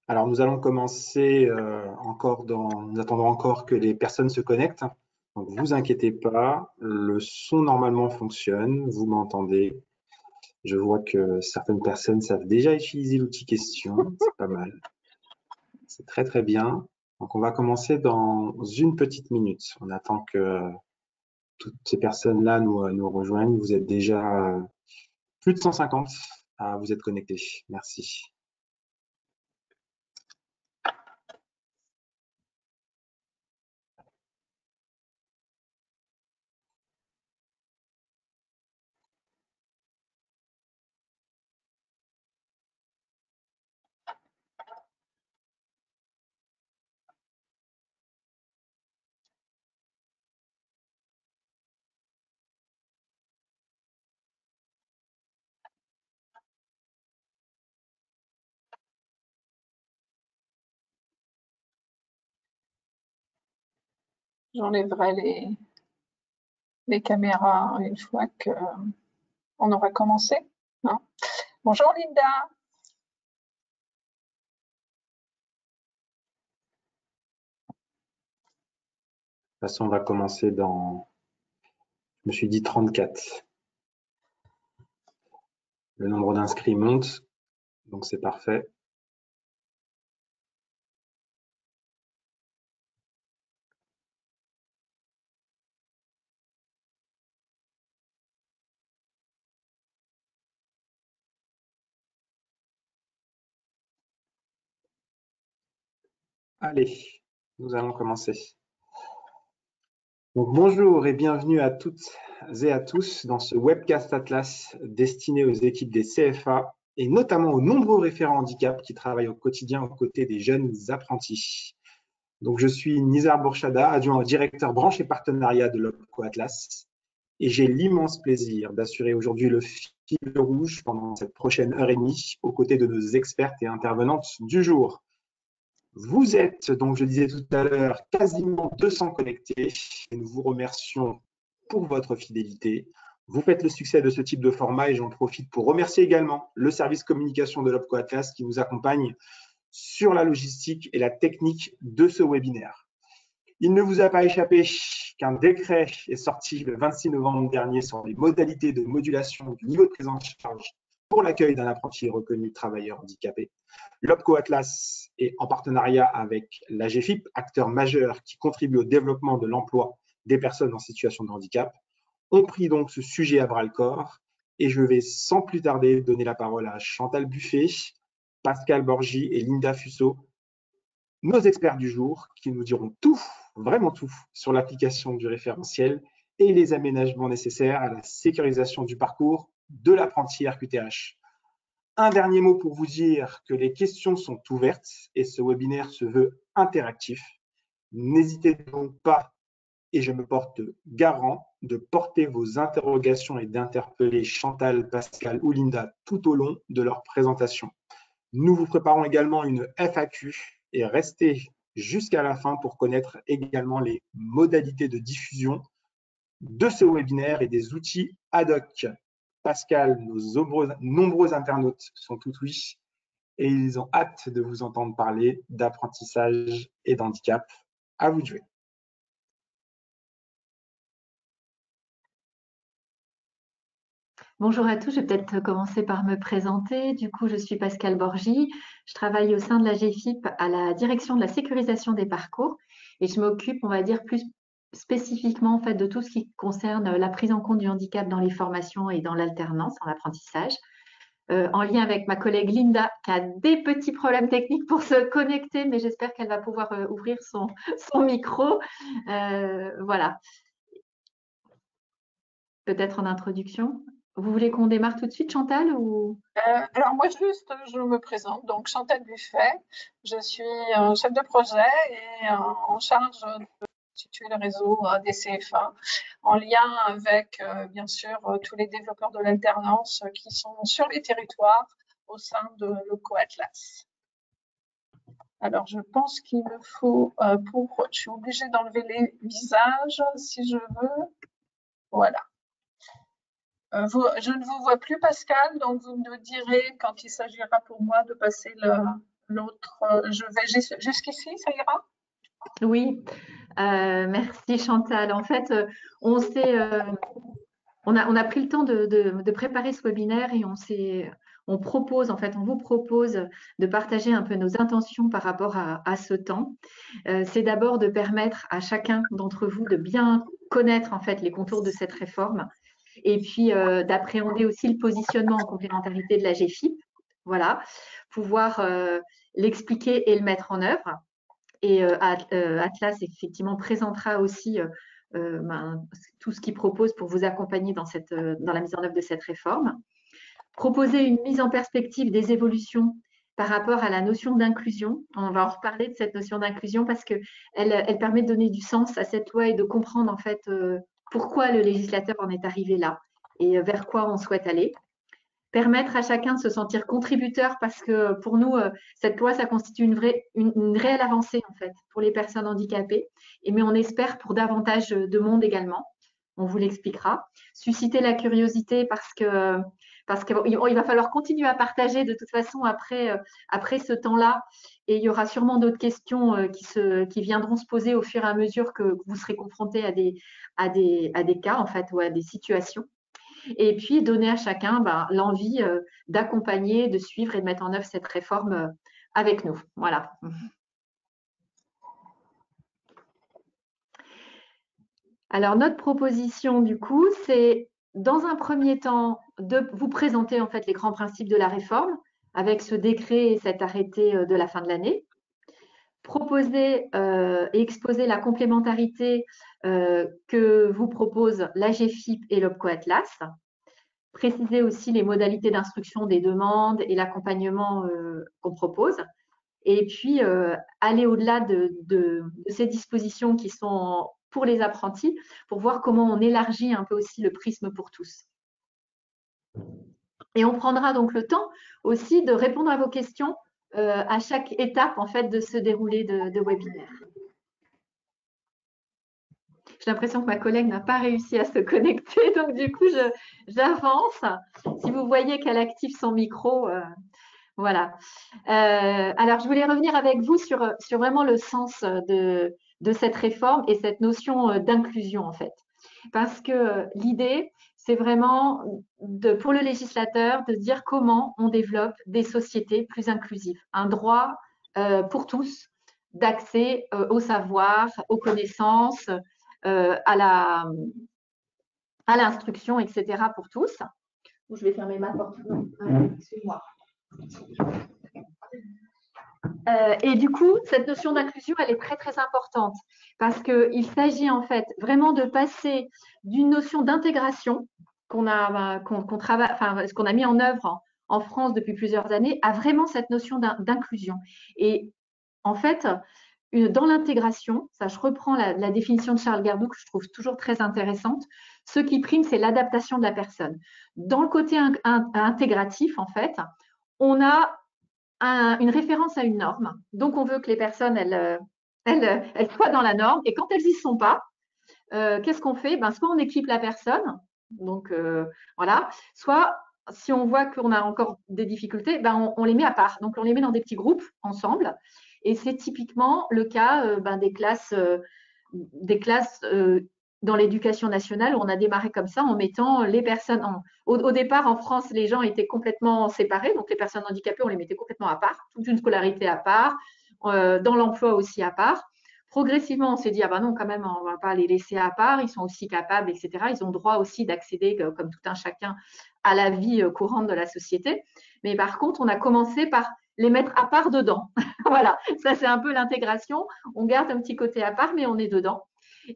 Alors, nous allons commencer nous attendons encore que les personnes se connectent. Donc, vous inquiétez pas, le son normalement fonctionne, vous m'entendez. Je vois que certaines personnes savent déjà utiliser l'outil question, c'est pas mal. C'est très très bien. Donc, on va commencer dans une petite minute. On attend que toutes ces personnes-là nous rejoignent. Vous êtes déjà plus de 150 à vous être connectés. Merci. J'enlèverai les caméras une fois qu'on aura commencé. Hein. Bonjour Linda. De toute façon, on va commencer dans, je me suis dit 34. Le nombre d'inscrits monte, donc c'est parfait. Allez, nous allons commencer. Donc, bonjour et bienvenue à toutes et à tous dans ce webcast Atlas destiné aux équipes des CFA et notamment aux nombreux référents handicap qui travaillent au quotidien aux côtés des jeunes apprentis. Donc, je suis Nizar Bourchada, adjoint au directeur branche et partenariat de l'OPCO Atlas et j'ai l'immense plaisir d'assurer aujourd'hui le fil rouge pendant cette prochaine heure et demie aux côtés de nos expertes et intervenantes du jour. Vous êtes, donc je disais tout à l'heure, quasiment 200 connectés et nous vous remercions pour votre fidélité. Vous faites le succès de ce type de format et j'en profite pour remercier également le service communication de l'OPCO Atlas qui nous accompagne sur la logistique et la technique de ce webinaire. Il ne vous a pas échappé qu'un décret est sorti le 26 novembre dernier sur les modalités de modulation du niveau de prise en charge pour l'accueil d'un apprenti reconnu travailleur handicapé. L'OPCO Atlas est en partenariat avec l'AGFIP, acteur majeur qui contribue au développement de l'emploi des personnes en situation de handicap, ont pris donc ce sujet à bras-le-corps et je vais sans plus tarder donner la parole à Chantal Buffet, Pascal Borgy et Linda Fusso, nos experts du jour qui nous diront tout, vraiment tout, sur l'application du référentiel et les aménagements nécessaires à la sécurisation du parcours de l'apprenti RQTH. Un dernier mot pour vous dire que les questions sont ouvertes et ce webinaire se veut interactif. N'hésitez donc pas, et je me porte garant, de porter vos interrogations et d'interpeller Chantal, Pascal ou Linda tout au long de leur présentation. Nous vous préparons également une FAQ et restez jusqu'à la fin pour connaître également les modalités de diffusion de ce webinaire et des outils ad hoc. Pascal, nos nombreux internautes sont tout oui et ils ont hâte de vous entendre parler d'apprentissage et d'handicap. À vous de jouer. Bonjour à tous, je vais peut-être commencer par me présenter. Du coup, je suis Pascal Borgy, je travaille au sein de la GFIP à la direction de la sécurisation des parcours et je m'occupe, on va dire, plus spécifiquement en fait, de tout ce qui concerne la prise en compte du handicap dans les formations et dans l'alternance, en apprentissage. En lien avec ma collègue Linda qui a des petits problèmes techniques pour se connecter, mais j'espère qu'elle va pouvoir ouvrir son micro. Voilà. Peut-être en introduction. Vous voulez qu'on démarre tout de suite, Chantal ou... Alors moi, juste, je me présente. Donc, Chantal Buffet, je suis chef de projet et en charge de constituer le réseau des CFA en lien avec, bien sûr, tous les développeurs de l'alternance qui sont sur les territoires au sein de l'OPCO Atlas. Alors, je pense qu'il me faut, je suis obligée d'enlever les visages si je veux. Voilà. Je ne vous vois plus, Pascal, donc vous me direz quand il s'agira pour moi de passer l'autre. Je vais jusqu'ici, ça ira? Oui, merci Chantal. En fait, on s'est, on a pris le temps de préparer ce webinaire et on propose, en fait, on vous propose de partager un peu nos intentions par rapport à ce temps. C'est d'abord de permettre à chacun d'entre vous de bien connaître en fait les contours de cette réforme et puis d'appréhender aussi le positionnement en complémentarité de la GFIP. Voilà, pouvoir l'expliquer et le mettre en œuvre. Et Atlas, effectivement, présentera aussi tout ce qu'il propose pour vous accompagner dans la mise en œuvre de cette réforme. Proposer une mise en perspective des évolutions par rapport à la notion d'inclusion. On va en reparler de cette notion d'inclusion parce qu'elle permet de donner du sens à cette loi et de comprendre en fait pourquoi le législateur en est arrivé là et vers quoi on souhaite aller. Permettre à chacun de se sentir contributeur parce que pour nous, cette loi, ça constitue une réelle avancée en fait pour les personnes handicapées, mais on espère pour davantage de monde également. On vous l'expliquera. Susciter la curiosité parce qu'il va falloir continuer à partager de toute façon après ce temps-là et il y aura sûrement d'autres questions qui viendront se poser au fur et à mesure que vous serez confrontés à des cas en fait ou à des situations. Et puis donner à chacun l'envie d'accompagner, de suivre et de mettre en œuvre cette réforme avec nous. Voilà. Alors, notre proposition, du coup, c'est dans un premier temps de vous présenter en fait les grands principes de la réforme avec ce décret et cet arrêté de la fin de l'année. Proposer et exposer la complémentarité que vous proposent la GFIP et l'OPCO Atlas. Préciser aussi les modalités d'instruction des demandes et l'accompagnement qu'on propose. Et puis, aller au-delà de ces dispositions qui sont pour les apprentis, pour voir comment on élargit un peu aussi le prisme pour tous. Et on prendra donc le temps aussi de répondre à vos questions à chaque étape en fait de ce déroulé de webinaire. J'ai l'impression que ma collègue n'a pas réussi à se connecter, donc du coup, j'avance. Si vous voyez qu'elle active son micro, voilà. Alors, je voulais revenir avec vous sur vraiment le sens de cette réforme et cette notion d'inclusion, en fait. Parce que l'idée, c'est vraiment pour le législateur de dire comment on développe des sociétés plus inclusives, un droit pour tous d'accès au savoir, aux connaissances, à l'instruction, etc. pour tous. Je vais fermer ma porte. Excuse-moi. Et du coup, cette notion d'inclusion, elle est très, très importante parce qu'il s'agit en fait vraiment de passer d'une notion d'intégration qu'on a mis en œuvre en France depuis plusieurs années à vraiment cette notion d'inclusion. Et en fait, dans l'intégration, ça je reprends la définition de Charles Gerdou que je trouve toujours très intéressante, ce qui prime, c'est l'adaptation de la personne. Dans le côté intégratif, en fait, on a une référence à une norme. Donc, on veut que les personnes, elles soient dans la norme. Et quand elles n'y sont pas, qu'est-ce qu'on fait? Soit on équipe la personne, donc voilà, soit si on voit qu'on a encore des difficultés, on les met à part. Donc, on les met dans des petits groupes ensemble. Et c'est typiquement le cas des classes dans l'éducation nationale où on a démarré comme ça en mettant les personnes au départ en France, les gens étaient complètement séparés, donc les personnes handicapées, on les mettait complètement à part, toute une scolarité à part, dans l'emploi aussi à part. Progressivement, on s'est dit, ah ben non, quand même, on ne va pas les laisser à part, ils sont aussi capables, etc. Ils ont droit aussi d'accéder, comme tout un chacun, à la vie courante de la société. Mais par contre, on a commencé par les mettre à part dedans. Voilà, ça c'est un peu l'intégration. On garde un petit côté à part, mais on est dedans.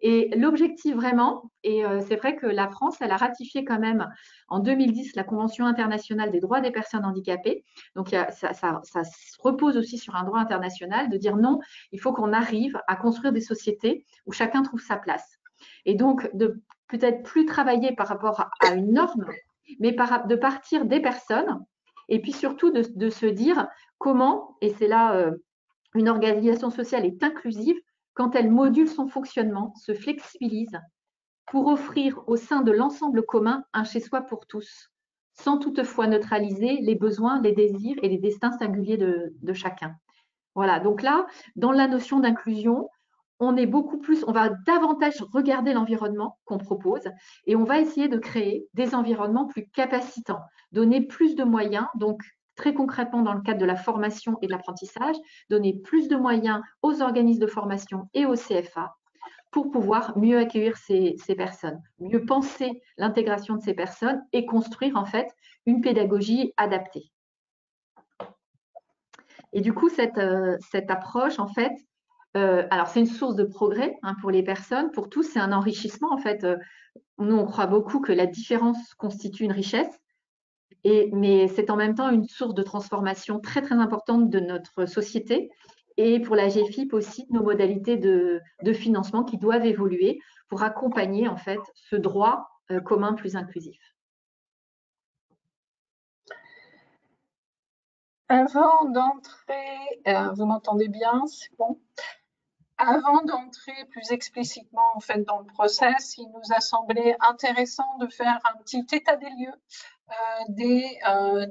Et l'objectif vraiment, et c'est vrai que la France, elle a ratifié quand même en 2010 la Convention internationale des droits des personnes handicapées. Donc, ça se repose aussi sur un droit international de dire non, il faut qu'on arrive à construire des sociétés où chacun trouve sa place. Et donc, de peut-être plus travailler par rapport à une norme, mais de partir des personnes et puis surtout de se dire comment, et c'est là une organisation sociale est inclusive, quand elle module son fonctionnement, se flexibilise pour offrir au sein de l'ensemble commun un chez-soi pour tous, sans toutefois neutraliser les besoins, les désirs et les destins singuliers de chacun. Voilà, donc là, dans la notion d'inclusion, on va davantage regarder l'environnement qu'on propose et on va essayer de créer des environnements plus capacitants, donner plus de moyens, donc très concrètement dans le cadre de la formation et de l'apprentissage, donner plus de moyens aux organismes de formation et aux CFA pour pouvoir mieux accueillir ces personnes, mieux penser l'intégration de ces personnes et construire en fait une pédagogie adaptée. Et du coup, cette approche, en fait, alors c'est une source de progrès pour les personnes, pour tous, c'est un enrichissement en fait. Nous, on croit beaucoup que la différence constitue une richesse, mais c'est en même temps une source de transformation très très importante de notre société et pour la GFIP aussi nos modalités de financement qui doivent évoluer pour accompagner en fait ce droit commun plus inclusif. Avant d'entrer, vous m'entendez bien, c'est bon? Avant d'entrer plus explicitement en fait dans le process, il nous a semblé intéressant de faire un petit état des lieux des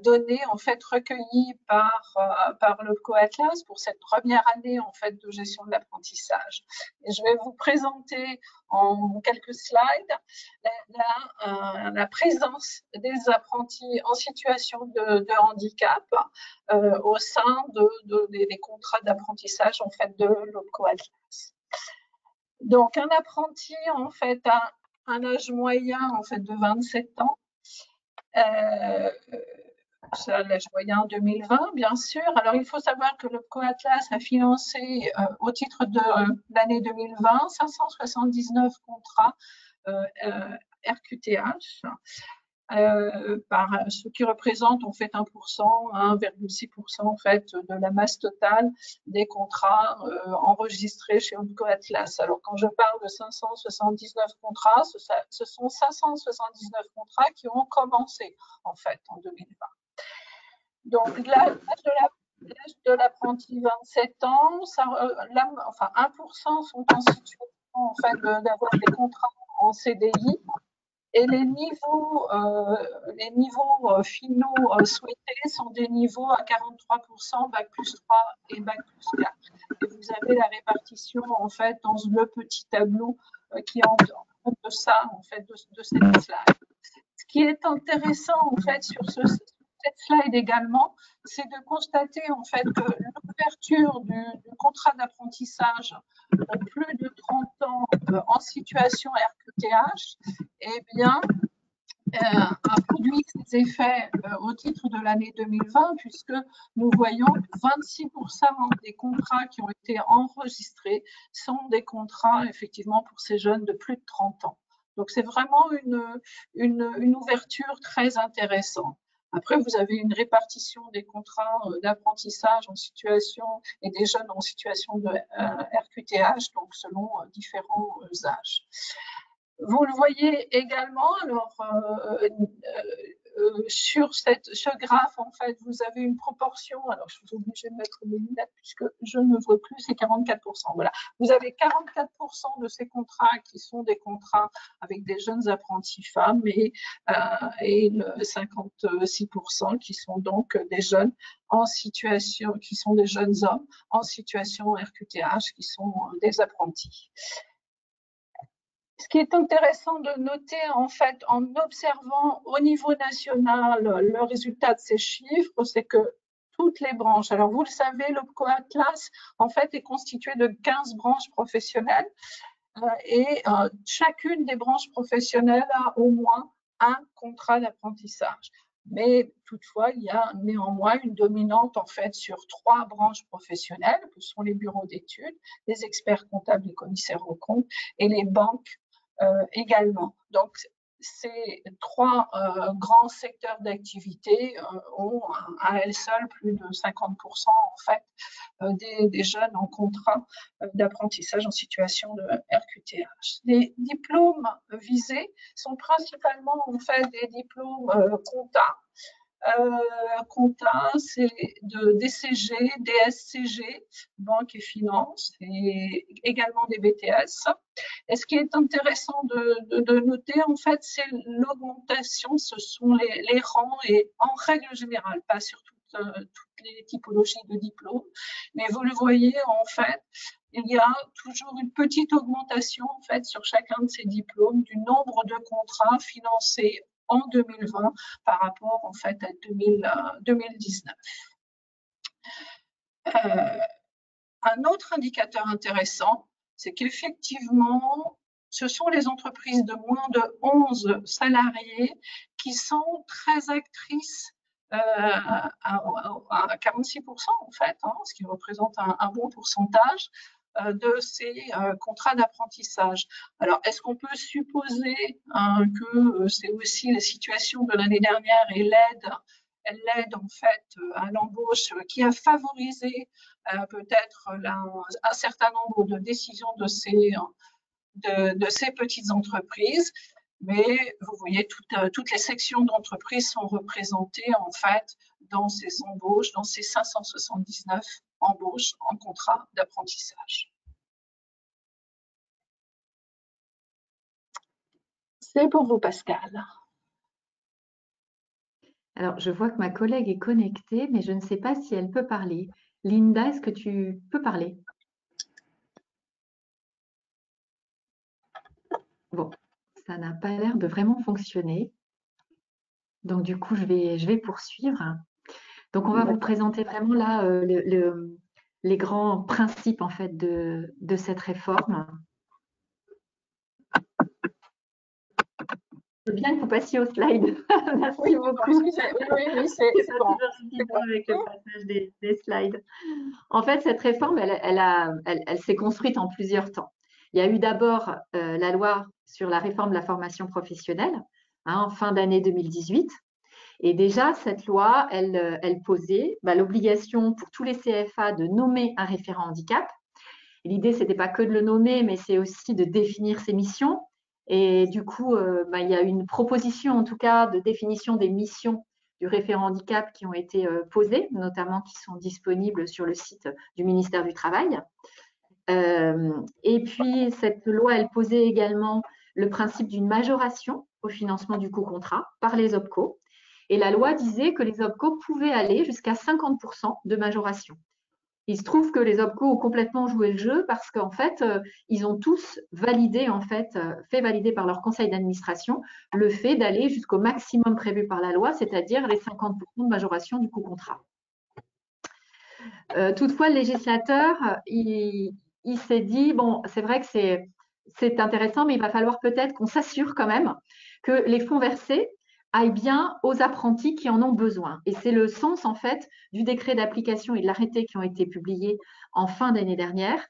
données en fait recueillies par le CoAtlas pour cette première année en fait de gestion de l'apprentissage. Et je vais vous présenter en quelques slides la présence des apprentis en situation de handicap au sein des contrats d'apprentissage en fait de l'OPCO-Atlas. Donc un apprenti en fait a un âge moyen en fait de 27 ans. C'est l'âge moyen 2020, bien sûr. Alors, il faut savoir que le CoAtlas a financé, au titre de l'année 2020, 579 contrats RQTH, ce qui représente en fait 1%, 1,6% en fait de la masse totale des contrats enregistrés chez OPCO-Atlas. Alors quand je parle de 579 contrats, ce sont 579 contrats qui ont commencé en fait en 2020. Donc l'âge de l'apprenti 27 ans, enfin 1% sont en situation en fait d'avoir des contrats en CDI. Et les niveaux finaux souhaités sont des niveaux à 43%, Bac plus 3 et Bac plus 4. Et vous avez la répartition en fait dans le petit tableau qui est en de ça, en fait, de cette slide. Ce qui est intéressant en fait sur cette slide également, c'est de constater en fait que l'ouverture du contrat d'apprentissage aux plus de 30 ans en situation RQTH, eh bien, a produit ses effets au titre de l'année 2020, puisque nous voyons que 26% des contrats qui ont été enregistrés sont des contrats effectivement pour ces jeunes de plus de 30 ans. Donc, c'est vraiment une ouverture très intéressante. Après, vous avez une répartition des contrats d'apprentissage en situation et des jeunes en situation de RQTH, donc selon différents âges. Vous le voyez également, alors sur ce graphe, en fait, vous avez une proportion, alors je suis obligée de mettre mes lunettes puisque je ne vois plus, c'est 44%. Voilà, vous avez 44% de ces contrats qui sont des contrats avec des jeunes apprentis femmes et 56% qui sont donc des jeunes en situation, qui sont des jeunes hommes en situation RQTH, qui sont des apprentis. Ce qui est intéressant de noter, en fait, en observant au niveau national le résultat de ces chiffres, c'est que toutes les branches, alors vous le savez, l'OPCO-Atlas, en fait, est constitué de 15 branches professionnelles et chacune des branches professionnelles a au moins un contrat d'apprentissage. Mais toutefois, il y a néanmoins une dominante en fait sur 3 branches professionnelles, que sont les bureaux d'études, les experts comptables et commissaires aux comptes et les banques également. Donc, ces 3 grands secteurs d'activité ont à elles seules plus de 50% en fait des jeunes en contrat d'apprentissage en situation de RQTH. Les diplômes visés sont principalement en fait des diplômes compta. Compta, c'est de DCG, DSCG, banque et finance, et également des BTS. Et ce qui est intéressant de noter, en fait, c'est l'augmentation, ce sont les rangs, et en règle générale, pas sur toutes les typologies de diplômes, mais vous le voyez, en fait, il y a toujours une petite augmentation, en fait, sur chacun de ces diplômes du nombre de contrats financés en 2020 par rapport, en fait, à 2019. Un autre indicateur intéressant, c'est qu'effectivement, ce sont les entreprises de moins de 11 salariés qui sont très actrices à 46% en fait, hein, ce qui représente un bon pourcentage de ces contrats d'apprentissage. Alors, est-ce qu'on peut supposer que c'est aussi la situation de l'année dernière et l'aide en fait à l'embauche qui a favorisé peut-être un certain nombre de décisions de ces petites entreprises, mais vous voyez toutes les sections d'entreprises sont représentées en fait dans ces embauches, dans ces 579 embauches en contrat d'apprentissage. C'est pour vous, Pascal. Alors, je vois que ma collègue est connectée, mais je ne sais pas si elle peut parler. Linda, est-ce que tu peux parler? Bon, ça n'a pas l'air de vraiment fonctionner. Donc, du coup, je vais poursuivre. Donc, on va vous présenter vraiment là les grands principes en fait de cette réforme. C'est bien que vous passiez au slide. Merci beaucoup. Oui, c'est bon. Avec le passage des slides. En fait, cette réforme, elle s'est construite en plusieurs temps. Il y a eu d'abord la loi sur la réforme de la formation professionnelle, en fin d'année 2018. Et déjà, cette loi, elle posait l'obligation pour tous les CFA de nommer un référent handicap. L'idée, ce n'était pas que de le nommer, mais c'est aussi de définir ses missions. Et du coup, il y a une proposition, en tout cas, de définition des missions du référent handicap qui ont été posées, notamment qui sont disponibles sur le site du ministère du Travail. Et puis, cette loi, elle posait également le principe d'une majoration au financement du co-contrat par les OPCO. Et la loi disait que les OPCO pouvaient aller jusqu'à 50% de majoration. Il se trouve que les OPCO ont complètement joué le jeu parce qu'en fait, ils ont tous validé, fait valider par leur conseil d'administration le fait d'aller jusqu'au maximum prévu par la loi, c'est-à-dire les 50% de majoration du co-contrat. Toutefois, le législateur, il s'est dit, bon, c'est vrai que c'est intéressant, mais il va falloir peut-être qu'on s'assure quand même que les fonds versés aillent bien aux apprentis qui en ont besoin. Et c'est le sens, en fait, du décret d'application et de l'arrêté qui ont été publiés en fin d'année dernière.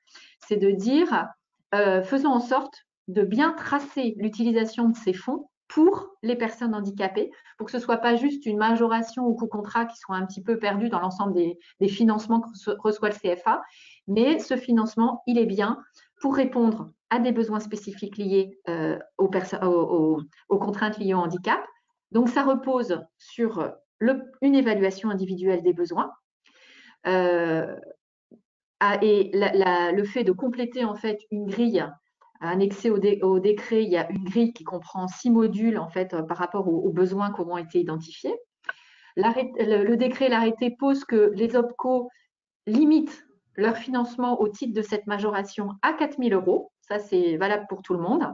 C'est de dire, faisons en sorte de bien tracer l'utilisation de ces fonds pour les personnes handicapées, pour que ce ne soit pas juste une majoration ou co-contrat qui soit un petit peu perdu dans l'ensemble des financements que reçoit le CFA, mais ce financement, il est bien pour répondre à des besoins spécifiques liés aux contraintes liées au handicap. Donc, ça repose sur une évaluation individuelle des besoins et le fait de compléter en fait une grille annexée au décret. Il y a une grille qui comprend 6 modules en fait par rapport aux besoins qui auront été identifiés. Le décret et l'arrêté posent que les OPCO limitent leur financement au titre de cette majoration à 4 000 €. Ça, c'est valable pour tout le monde.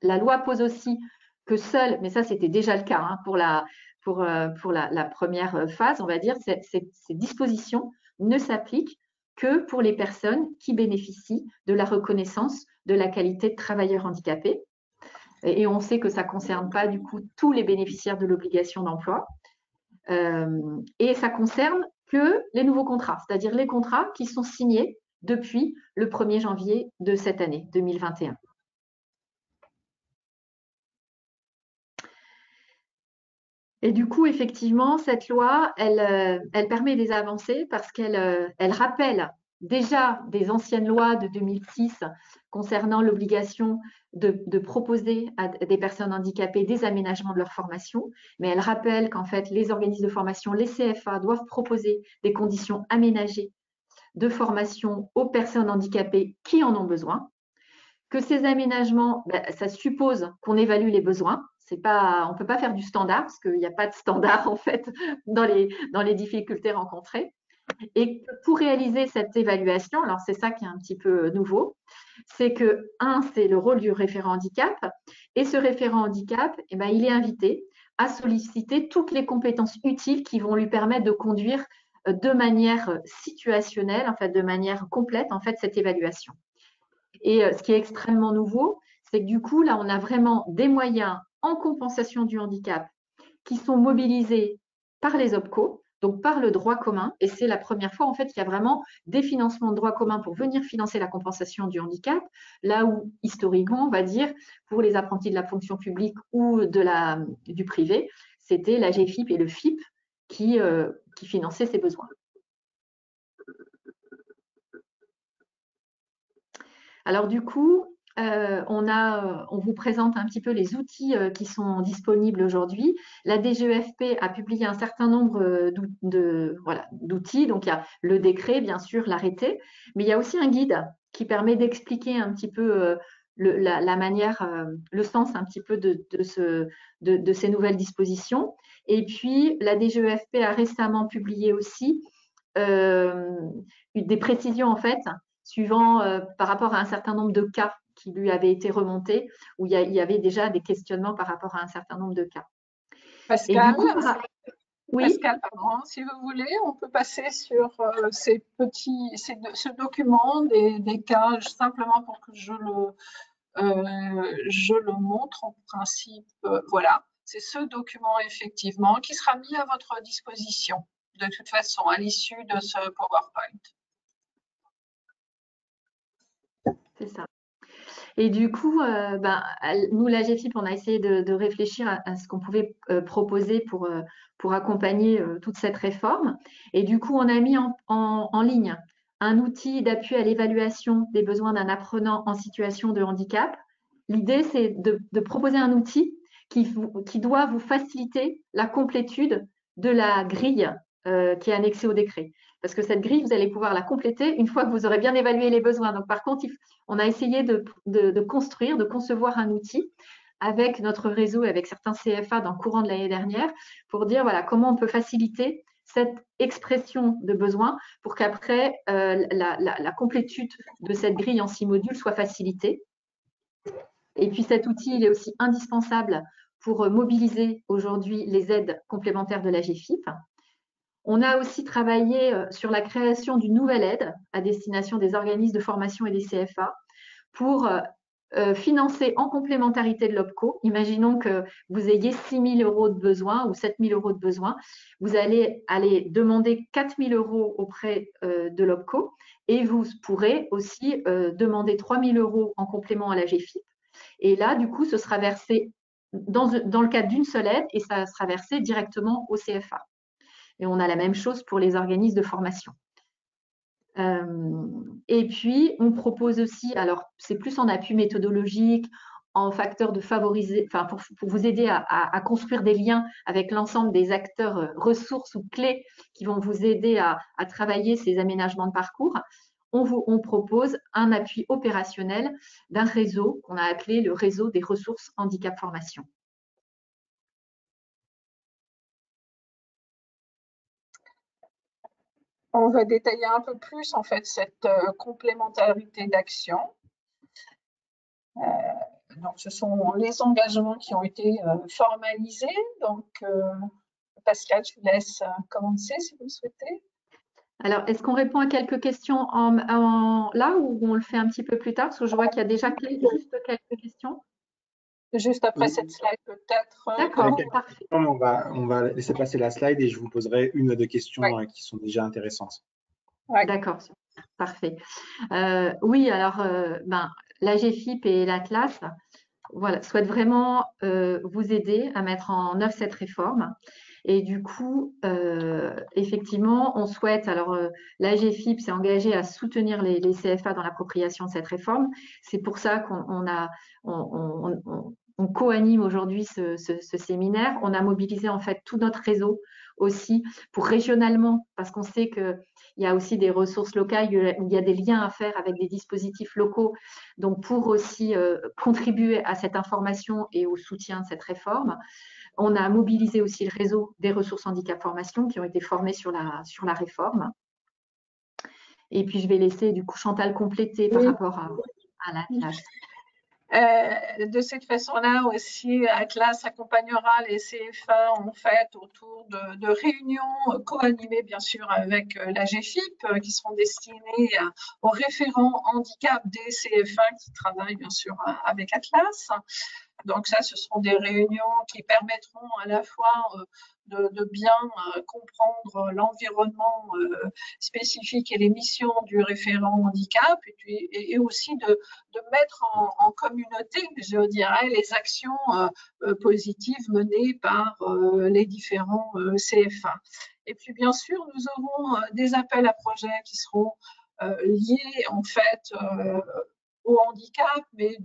La loi pose aussi que seul, mais ça c'était déjà le cas pour la première phase, on va dire, ces dispositions ne s'appliquent que pour les personnes qui bénéficient de la reconnaissance de la qualité de travailleur handicapé. Et on sait que ça ne concerne pas du coup tous les bénéficiaires de l'obligation d'emploi. Et ça concerne que les nouveaux contrats, c'est-à-dire les contrats qui sont signés depuis le 1er janvier de cette année 2021. Et du coup, effectivement, cette loi, elle permet des avancées parce qu'elle rappelle déjà des anciennes lois de 2006 concernant l'obligation de proposer à des personnes handicapées des aménagements de leur formation, mais elle rappelle qu'en fait, les organismes de formation, les CFA, doivent proposer des conditions aménagées de formation aux personnes handicapées qui en ont besoin, que ces aménagements, ça suppose qu'on évalue les besoins. On ne peut pas faire du standard parce qu'il n'y a pas de standard en fait dans les difficultés rencontrées. Et pour réaliser cette évaluation, alors c'est ça qui est un petit peu nouveau, c'est que, c'est le rôle du référent handicap, et ce référent handicap, il est invité à solliciter toutes les compétences utiles qui vont lui permettre de conduire de manière situationnelle, en fait, de manière complète, en fait, cette évaluation. Et ce qui est extrêmement nouveau, c'est que du coup, là, on a vraiment des moyens en compensation du handicap qui sont mobilisés par les OPCO, donc par le droit commun. Et c'est la première fois, en fait, qu'il y a vraiment des financements de droit commun pour venir financer la compensation du handicap, là où, historiquement, on va dire, pour les apprentis de la fonction publique ou du privé, c'était la GFIP et le FIP qui finançaient ces besoins. Alors du coup, on vous présente un petit peu les outils qui sont disponibles aujourd'hui. La DGEFP a publié un certain nombre d'outils. Donc, il y a le décret, bien sûr, l'arrêté, mais il y a aussi un guide qui permet d'expliquer un petit peu la manière, le sens un petit peu de ces nouvelles dispositions. Et puis, la DGEFP a récemment publié aussi des précisions, en fait, suivant par rapport à un certain nombre de cas qui lui avaient été remontés, où il y avait déjà des questionnements par rapport à un certain nombre de cas. Pascal, oui. Pascal, pardon, si vous voulez, on peut passer sur ce document des cas, simplement pour que je le montre en principe. Voilà, c'est ce document effectivement qui sera mis à votre disposition de toute façon à l'issue de ce PowerPoint. C'est ça. Et du coup, nous, la GFIP, on a essayé de réfléchir à ce qu'on pouvait proposer pour accompagner toute cette réforme. Et du coup, on a mis en ligne un outil d'appui à l'évaluation des besoins d'un apprenant en situation de handicap. L'idée, c'est de proposer un outil qui doit vous faciliter la complétude de la grille qui est annexée au décret. Parce que cette grille, vous allez pouvoir la compléter une fois que vous aurez bien évalué les besoins. Donc, par contre, on a essayé de construire, de concevoir un outil avec notre réseau, avec certains CFA dans le courant de l'année dernière, pour dire voilà, comment on peut faciliter cette expression de besoin pour qu'après, la complétude de cette grille en 6 modules soit facilitée. Et puis cet outil, il est aussi indispensable pour mobiliser aujourd'hui les aides complémentaires de la GFIP. On a aussi travaillé sur la création d'une nouvelle aide à destination des organismes de formation et des CFA pour financer en complémentarité de l'OPCO. Imaginons que vous ayez 6 000 € de besoin ou 7 000 € de besoin. Vous allez aller demander 4 000 € auprès de l'OPCO et vous pourrez aussi demander 3 000 € en complément à la GFIP. Et là, du coup, ce sera versé dans le cadre d'une seule aide et ça sera versé directement au CFA. Et on a la même chose pour les organismes de formation. Et puis, on propose aussi, alors c'est plus en appui méthodologique, en facteur de favoriser, enfin pour vous aider à construire des liens avec l'ensemble des acteurs ressources ou clés qui vont vous aider à travailler ces aménagements de parcours. On propose un appui opérationnel d'un réseau qu'on a appelé le réseau des ressources handicap formation. On va détailler un peu plus en fait cette complémentarité d'action. Donc, ce sont les engagements qui ont été formalisés. Donc, Pascal, je vous laisse commencer si vous le souhaitez. Alors, est-ce qu'on répond à quelques questions là ou on le fait un petit peu plus tard? Parce que je vois qu'il y a déjà juste quelques questions. Juste après cette slide, peut-être. D'accord, parfait. On va laisser passer la slide et je vous poserai une ou deux questions qui sont déjà intéressantes. Ouais. D'accord, parfait. Oui, alors, la GFIP et l'Atlas souhaitent vraiment vous aider à mettre en œuvre cette réforme. Et du coup, effectivement, on souhaite, alors la GFIP s'est engagée à soutenir les CFA dans l'appropriation de cette réforme. C'est pour ça qu'on on co-anime aujourd'hui ce séminaire. On a mobilisé en fait tout notre réseau aussi pour régionalement, parce qu'on sait qu'il y a aussi des ressources locales, il y a des liens à faire avec des dispositifs locaux, donc pour aussi contribuer à cette information et au soutien de cette réforme. On a mobilisé aussi le réseau des ressources handicap formation qui ont été formés sur la réforme. Et puis, je vais laisser du coup Chantal compléter par rapport à l'Atlas. De cette façon-là aussi, Atlas accompagnera les CFA en fait autour de réunions co-animées bien sûr avec la GFIP qui seront destinées aux référents handicap des CFA qui travaillent bien sûr avec Atlas. Donc ça, ce seront des réunions qui permettront à la fois de bien comprendre l'environnement spécifique et les missions du référent handicap et aussi de mettre en communauté, je dirais, les actions positives menées par les différents CFA. Et puis bien sûr, nous aurons des appels à projets qui seront liés en fait au handicap, mais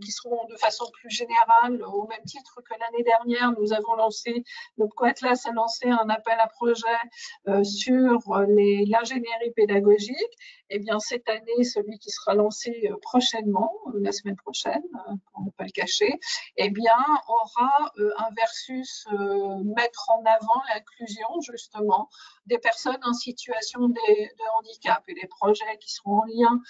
qui seront de façon plus générale, au même titre que l'année dernière, nous avons lancé, le Coatlas a lancé un appel à projet sur l'ingénierie pédagogique. Eh bien, cette année, celui qui sera lancé prochainement, la semaine prochaine, pour ne pas le cacher, eh bien, aura un versus mettre en avant l'inclusion, justement, des personnes en situation de handicap et les projets qui seront en lien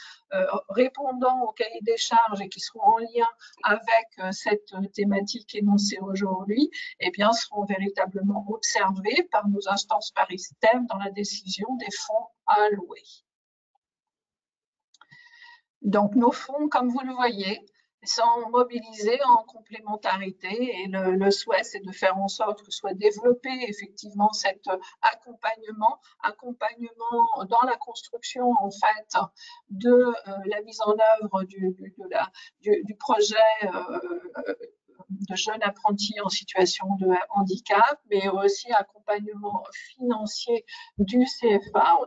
répondant au cahier des charges et qui seront en lien avec cette thématique énoncée aujourd'hui, eh bien, seront véritablement observés par nos instances paritaires dans la décision des fonds à allouer. Donc, nos fonds, comme vous le voyez, sont mobilisés en complémentarité et le souhait, c'est de faire en sorte que soit développé effectivement cet accompagnement dans la construction en fait de la mise en œuvre du projet de jeunes apprentis en situation de handicap, mais aussi accompagnement financier du CFA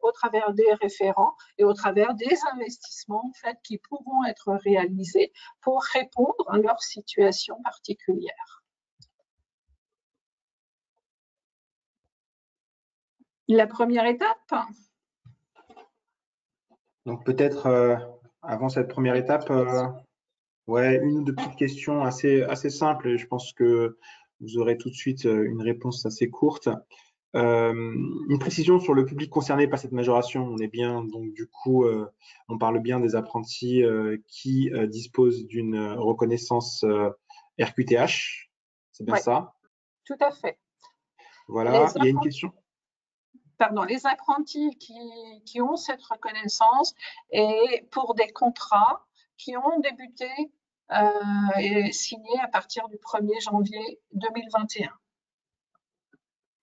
au travers des référents et au travers des investissements en fait, qui pourront être réalisés pour répondre à leur situation particulière. La première étape. Donc peut-être avant cette première étape, ouais, une ou deux petites questions assez simples. Je pense que vous aurez tout de suite une réponse assez courte. Une précision sur le public concerné par cette majoration. On est bien, donc du coup, on parle bien des apprentis qui disposent d'une reconnaissance RQTH. C'est bien ça? Tout à fait. Voilà, il y a une question. Pardon, les apprentis qui ont cette reconnaissance et pour des contrats qui ont débuté et signé à partir du 1er janvier 2021.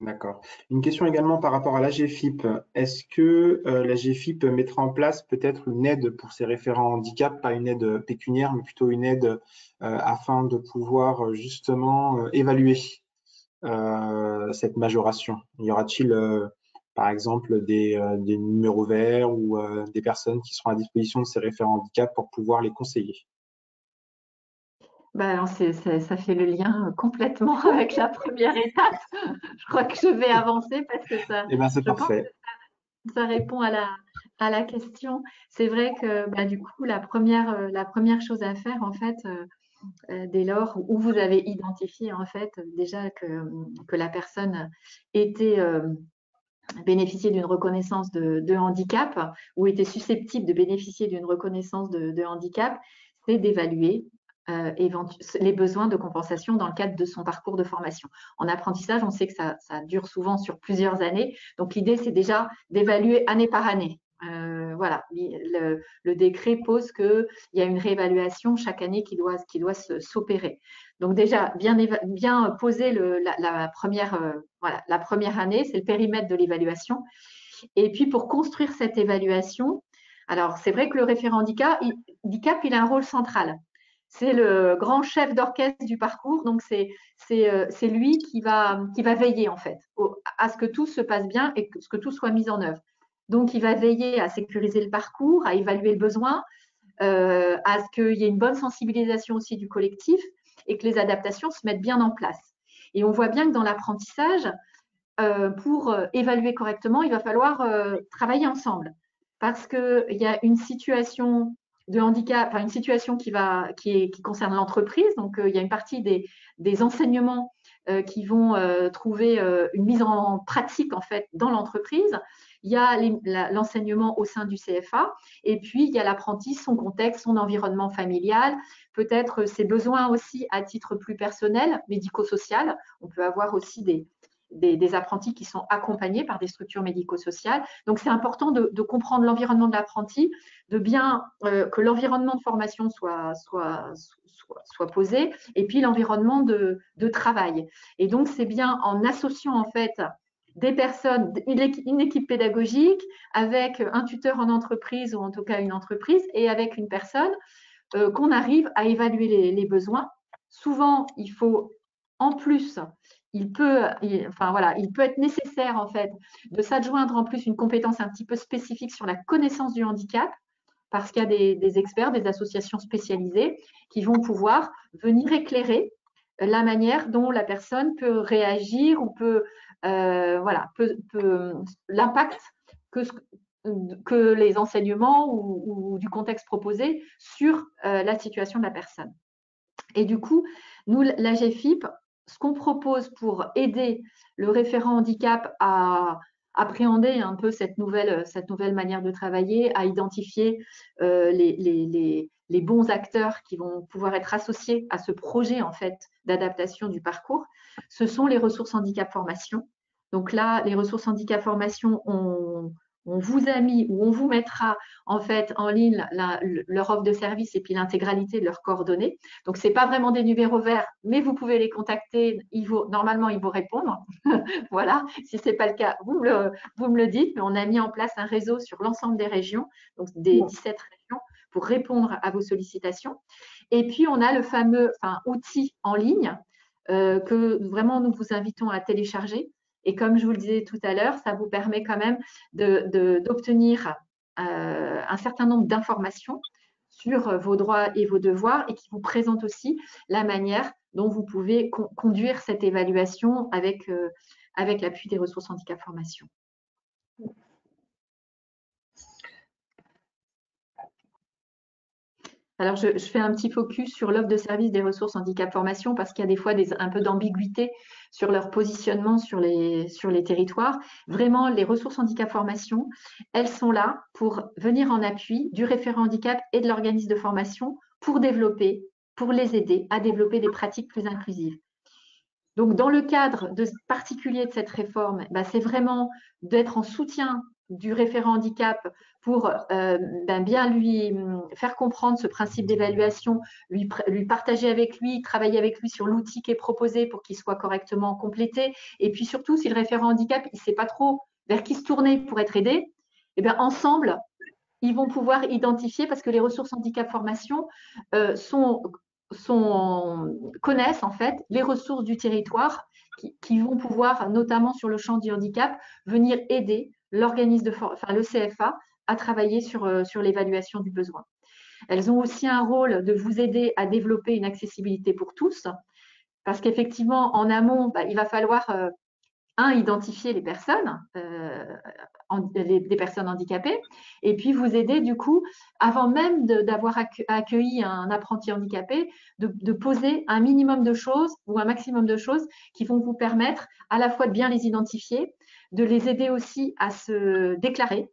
D'accord. Une question également par rapport à l'AGFIP. Est-ce que l'AGFIP mettra en place peut-être une aide pour ces référents handicap, pas une aide pécuniaire, mais plutôt une aide afin de pouvoir justement évaluer cette majoration? Y aura-t-il par exemple des numéros verts ou des personnes qui seront à disposition de ces référents handicap pour pouvoir les conseiller? Ben, ça fait le lien complètement avec la première étape. Je crois que je vais avancer parce que ça, Eh ben, c'est parfait. ça répond à la question. C'est vrai que bah, du coup, la première chose à faire, en fait, dès lors où vous avez identifié en fait déjà que la personne était bénéficier d'une reconnaissance de handicap ou était susceptible de bénéficier d'une reconnaissance de handicap, c'est d'évaluer les besoins de compensation dans le cadre de son parcours de formation. En apprentissage, on sait que ça dure souvent sur plusieurs années. Donc, l'idée, c'est déjà d'évaluer année par année. Voilà, le décret pose qu'il y a une réévaluation chaque année qui doit s'opérer. Donc déjà, bien poser la première année, c'est le périmètre de l'évaluation. Et puis pour construire cette évaluation, alors c'est vrai que le référent handicap, il a un rôle central. C'est le grand chef d'orchestre du parcours, donc c'est lui qui va veiller en fait à ce que tout se passe bien et que tout soit mis en œuvre. Donc il va veiller à sécuriser le parcours, à évaluer le besoin, à ce qu'il y ait une bonne sensibilisation aussi du collectif et que les adaptations se mettent bien en place. Et on voit bien que dans l'apprentissage, pour évaluer correctement, il va falloir travailler ensemble parce qu'il y a une situation de handicap, enfin une situation qui concerne l'entreprise. Donc, il y a une partie des enseignements qui vont trouver une mise en pratique en fait dans l'entreprise. Il y a l'enseignement au sein du CFA et puis il y a l'apprenti, son contexte, son environnement familial, peut-être ses besoins aussi à titre plus personnel, médico-social. On peut avoir aussi des apprentis qui sont accompagnés par des structures médico-sociales. Donc, c'est important de comprendre l'environnement de l'apprenti, de bien que l'environnement de formation soit posé, et puis l'environnement de travail. Et donc, c'est bien en associant en fait des personnes, une équipe pédagogique avec un tuteur en entreprise ou en tout cas une entreprise et avec une personne qu'on arrive à évaluer les besoins. Souvent, il faut en plus il peut être nécessaire en fait de s'adjoindre en plus une compétence un petit peu spécifique sur la connaissance du handicap, parce qu'il y a des experts, des associations spécialisées qui vont pouvoir venir éclairer la manière dont la personne peut réagir ou l'impact que les enseignements ou du contexte proposé sur la situation de la personne. Et du coup, nous, la GFIP, ce qu'on propose pour aider le référent handicap à appréhender un peu cette nouvelle manière de travailler, à identifier les bons acteurs qui vont pouvoir être associés à ce projet en fait d'adaptation du parcours, ce sont les ressources handicap formation. Donc là, les ressources handicap formation, on vous a mis ou on vous mettra en fait en ligne leur offre de service et puis l'intégralité de leurs coordonnées. Donc, ce n'est pas vraiment des numéros verts, mais vous pouvez les contacter. Normalement, ils vont répondre. Voilà. Si ce n'est pas le cas, vous me le dites. Mais on a mis en place un réseau sur l'ensemble des régions, donc des 17 régions, pour répondre à vos sollicitations. Et puis, on a le fameux outil en ligne que vraiment nous vous invitons à télécharger. Et comme je vous le disais tout à l'heure, ça vous permet quand même d'obtenir un certain nombre d'informations sur vos droits et vos devoirs et qui vous présente aussi la manière dont vous pouvez conduire cette évaluation avec l'appui des ressources handicap formation. Alors, je fais un petit focus sur l'offre de service des ressources handicap formation parce qu'il y a des fois un peu d'ambiguïté sur leur positionnement sur les territoires. Vraiment, les ressources handicap formation, elles sont là pour venir en appui du référent handicap et de l'organisme de formation pour les aider à développer des pratiques plus inclusives. Donc, dans le cadre particulier de cette réforme, c'est vraiment d'être en soutien du référent handicap pour bien lui faire comprendre ce principe d'évaluation, lui partager avec lui, travailler avec lui sur l'outil qui est proposé pour qu'il soit correctement complété. Et puis surtout, si le référent handicap, il ne sait pas trop vers qui se tourner pour être aidé, eh bien, ensemble, ils vont pouvoir identifier, parce que les ressources handicap formation connaissent en fait les ressources du territoire qui vont pouvoir, notamment sur le champ du handicap, venir aider l'organisme le CFA à travailler sur l'évaluation du besoin. Elles ont aussi un rôle de vous aider à développer une accessibilité pour tous, parce qu'effectivement, en amont, il va falloir identifier les personnes, des personnes handicapées, et puis vous aider du coup, avant même d'avoir accueilli un apprenti handicapé, de poser un minimum de choses ou un maximum de choses qui vont vous permettre à la fois de bien les identifier, de les aider aussi à se déclarer,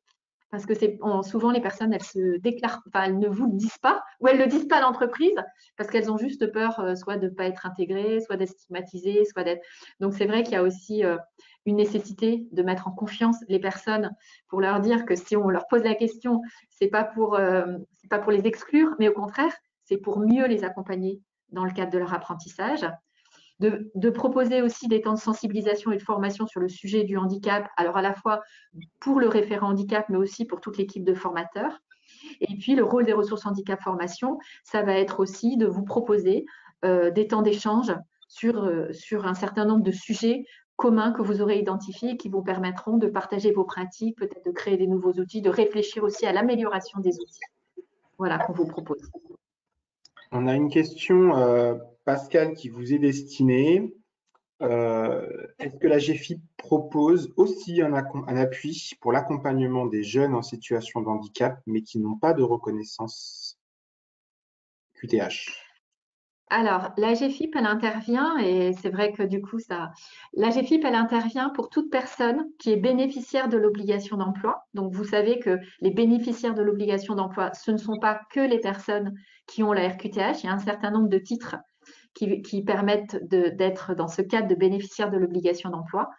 parce que souvent les personnes, elles se déclarent, elles ne vous le disent pas, ou elles ne le disent pas à l'entreprise, parce qu'elles ont juste peur soit de ne pas être intégrées, soit d'être stigmatisées, soit d'être… Donc c'est vrai qu'il y a aussi une nécessité de mettre en confiance les personnes pour leur dire que si on leur pose la question, c'est pas pour les exclure, mais au contraire, c'est pour mieux les accompagner dans le cadre de leur apprentissage. De proposer aussi des temps de sensibilisation et de formation sur le sujet du handicap, alors à la fois pour le référent handicap, mais aussi pour toute l'équipe de formateurs. Et puis, le rôle des ressources handicap formation, ça va être aussi de vous proposer des temps d'échange sur un certain nombre de sujets communs que vous aurez identifiés et qui vous permettront de partager vos pratiques, peut-être de créer des nouveaux outils, de réfléchir aussi à l'amélioration des outils. voilà, qu'on vous propose. On a une question, Pascal, qui vous est destinée. Est-ce que la GFIP propose aussi un appui pour l'accompagnement des jeunes en situation de handicap, mais qui n'ont pas de reconnaissance QTH? Alors, la GFIP, elle intervient, et c'est vrai que du coup, la GFIP, elle intervient pour toute personne qui est bénéficiaire de l'obligation d'emploi. Donc, vous savez que les bénéficiaires de l'obligation d'emploi, ce ne sont pas que les personnes qui ont la RQTH. Il y a un certain nombre de titres qui permettent d'être dans ce cadre de bénéficiaire de l'obligation d'emploi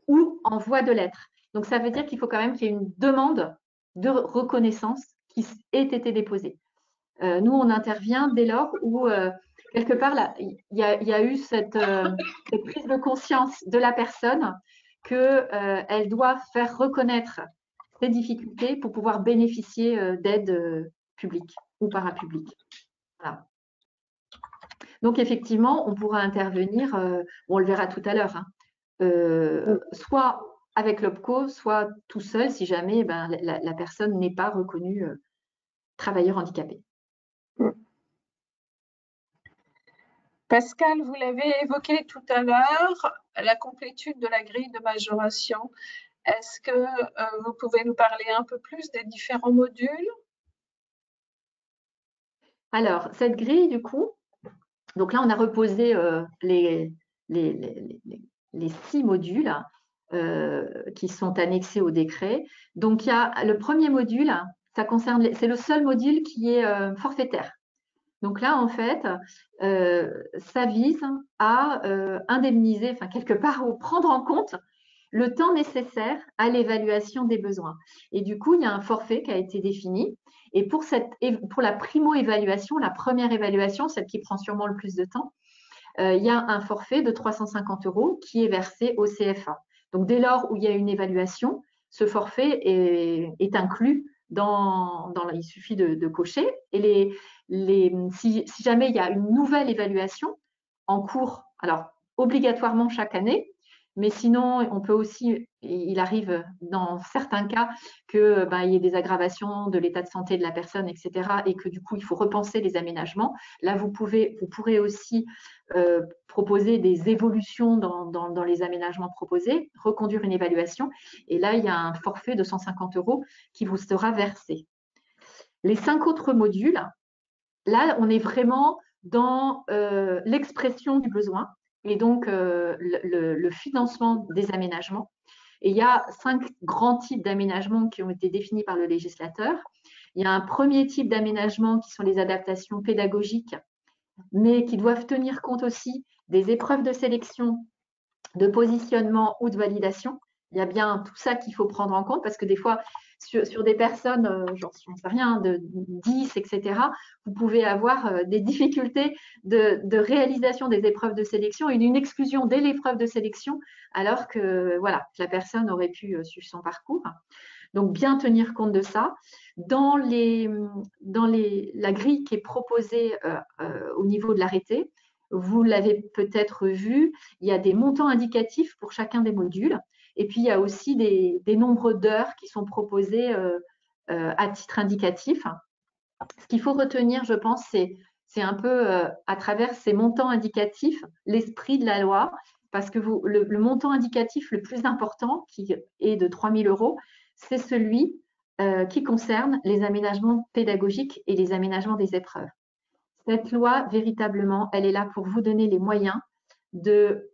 ou en voie de l'être. Donc, ça veut dire qu'il faut quand même qu'il y ait une demande de reconnaissance qui ait été déposée. Nous, on intervient dès lors où, quelque part, il y a eu cette prise de conscience de la personne qu'elle doit faire reconnaître ses difficultés pour pouvoir bénéficier d'aide publique ou parapublique. Voilà. Donc, effectivement, on pourra intervenir, on le verra tout à l'heure, hein, soit avec l'OPCO, soit tout seul, si jamais la personne n'est pas reconnue travailleur handicapé. Pascal, vous l'avez évoqué tout à l'heure, la complétude de la grille de majoration. Est-ce que vous pouvez nous parler un peu plus des différents modules? Alors, cette grille, du coup, donc là, on a reposé les 6 modules qui sont annexés au décret. Donc, il y a le premier module, ça concerne, c'est le seul module qui est forfaitaire. Donc là, en fait, ça vise à indemniser, enfin quelque part, ou prendre en compte le temps nécessaire à l'évaluation des besoins. Et du coup, il y a un forfait qui a été défini. Et pour la primo-évaluation, la première évaluation, celle qui prend sûrement le plus de temps, il y a un forfait de 350 € qui est versé au CFA. Donc, dès lors où il y a une évaluation, ce forfait est inclus il suffit de cocher. Et si jamais il y a une nouvelle évaluation en cours, alors obligatoirement chaque année, mais sinon, on peut aussi, il arrive dans certains cas qu'il y ait des aggravations de l'état de santé de la personne, etc., et que du coup, il faut repenser les aménagements. Là, vous pourrez aussi proposer des évolutions dans les aménagements proposés, reconduire une évaluation, et là, il y a un forfait de 150 € qui vous sera versé. Les 5 autres modules, là, on est vraiment dans l'expression du besoin et donc le financement des aménagements. Et il y a 5 grands types d'aménagements qui ont été définis par le législateur. Il y a un premier type d'aménagement qui sont les adaptations pédagogiques, mais qui doivent tenir compte aussi des épreuves de sélection, de positionnement ou de validation. Il y a bien tout ça qu'il faut prendre en compte parce que des fois, sur des personnes, j'en sais rien, de 10, etc., vous pouvez avoir des difficultés de réalisation des épreuves de sélection et d'une exclusion dès l'épreuve de sélection, alors que voilà, la personne aurait pu suivre son parcours. Donc, bien tenir compte de ça. Dans la grille qui est proposée au niveau de l'arrêté, vous l'avez peut-être vu, il y a des montants indicatifs pour chacun des modules. Et puis, il y a aussi des nombres d'heures qui sont proposés à titre indicatif. Ce qu'il faut retenir, je pense, c'est un peu à travers ces montants indicatifs, l'esprit de la loi, parce que le montant indicatif le plus important, qui est de 3 000 €, c'est celui qui concerne les aménagements pédagogiques et les aménagements des épreuves. Cette loi, véritablement, elle est là pour vous donner les moyens de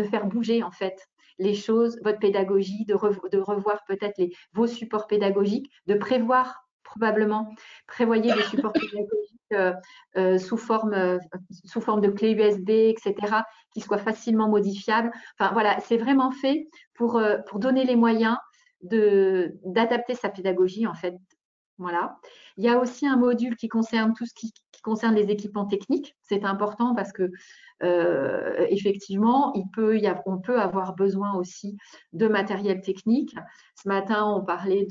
faire bouger en fait les choses, votre pédagogie, de revoir peut-être vos supports pédagogiques, de prévoyez des supports pédagogiques sous forme de clé USB, etc., qui soient facilement modifiables. Enfin voilà, c'est vraiment fait pour donner les moyens d'adapter sa pédagogie en fait. Voilà. Il y a aussi un module qui concerne tout ce qui concerne les équipements techniques. C'est important parce que effectivement, on peut avoir besoin aussi de matériel technique. Ce matin, on parlait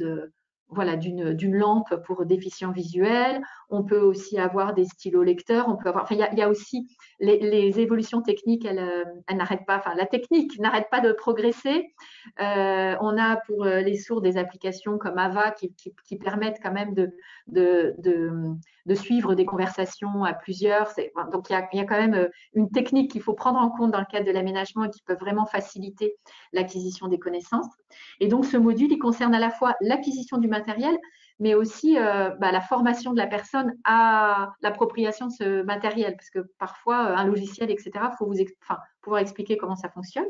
voilà, d'une lampe pour déficients visuels. On peut aussi avoir des stylos lecteurs. On peut avoir, enfin, il y a aussi les évolutions techniques, elles n'arrêtent pas. Enfin, la technique n'arrête pas de progresser. On a pour les sourds des applications comme Ava qui permettent quand même de suivre des conversations à plusieurs. Donc, il y a quand même une technique qu'il faut prendre en compte dans le cadre de l'aménagement et qui peut vraiment faciliter l'acquisition des connaissances. Et donc, ce module, il concerne à la fois l'acquisition du matériel, mais aussi la formation de la personne à l'appropriation de ce matériel, parce que parfois, un logiciel, etc., il faut pouvoir expliquer comment ça fonctionne.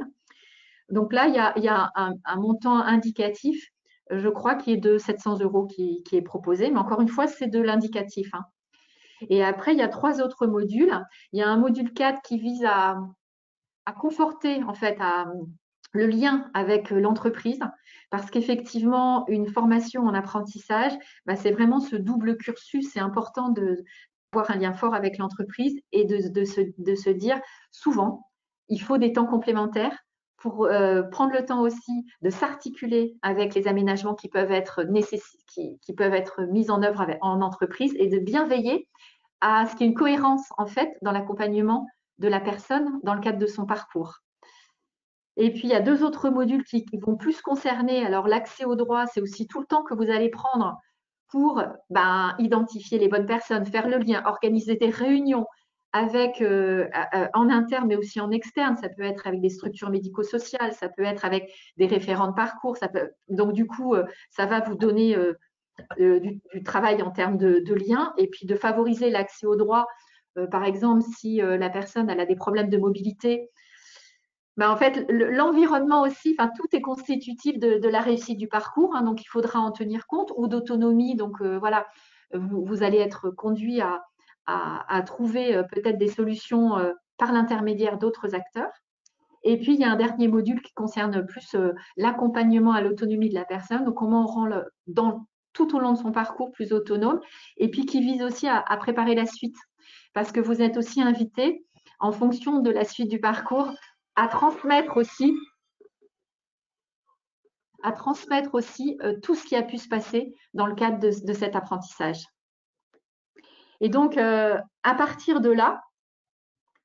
Donc là, il y a un montant indicatif, je crois, qui est de 700 € qui est proposé, mais encore une fois, c'est de l'indicatif, hein. Et après, il y a 3 autres modules. Il y a un module 4 qui vise à conforter, en fait, le lien avec l'entreprise, parce qu'effectivement, une formation en apprentissage, c'est vraiment ce double cursus. C'est important d'avoir un lien fort avec l'entreprise et de se dire souvent, il faut des temps complémentaires pour prendre le temps aussi de s'articuler avec les aménagements qui peuvent être qui peuvent être mis en œuvre en entreprise et de bien veiller à ce qu'il y ait une cohérence en fait dans l'accompagnement de la personne dans le cadre de son parcours. Et puis, il y a 2 autres modules qui vont plus concerner. Alors, l'accès au droit, c'est aussi tout le temps que vous allez prendre pour identifier les bonnes personnes, faire le lien, organiser des réunions avec, en interne, mais aussi en externe. Ça peut être avec des structures médico-sociales, ça peut être avec des référents de parcours. Donc, du coup, ça va vous donner du travail en termes de liens et puis de favoriser l'accès au droit. Par exemple, si la personne elle a des problèmes de mobilité, en fait, l'environnement aussi, tout est constitutif de la réussite du parcours, hein, donc il faudra en tenir compte, ou d'autonomie. Donc voilà, vous allez être conduit à trouver peut-être des solutions par l'intermédiaire d'autres acteurs. Et puis, il y a un dernier module qui concerne plus l'accompagnement à l'autonomie de la personne, donc comment on rend tout au long de son parcours plus autonome, et puis qui vise aussi à préparer la suite, parce que vous êtes aussi invité, en fonction de la suite du parcours, à transmettre aussi tout ce qui a pu se passer dans le cadre de cet apprentissage. Et donc, à partir de là,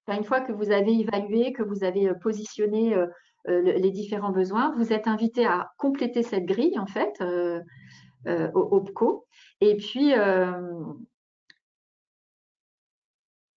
une fois que vous avez évalué, que vous avez positionné les différents besoins, vous êtes invité à compléter cette grille, en fait, au OPCO. Et puis,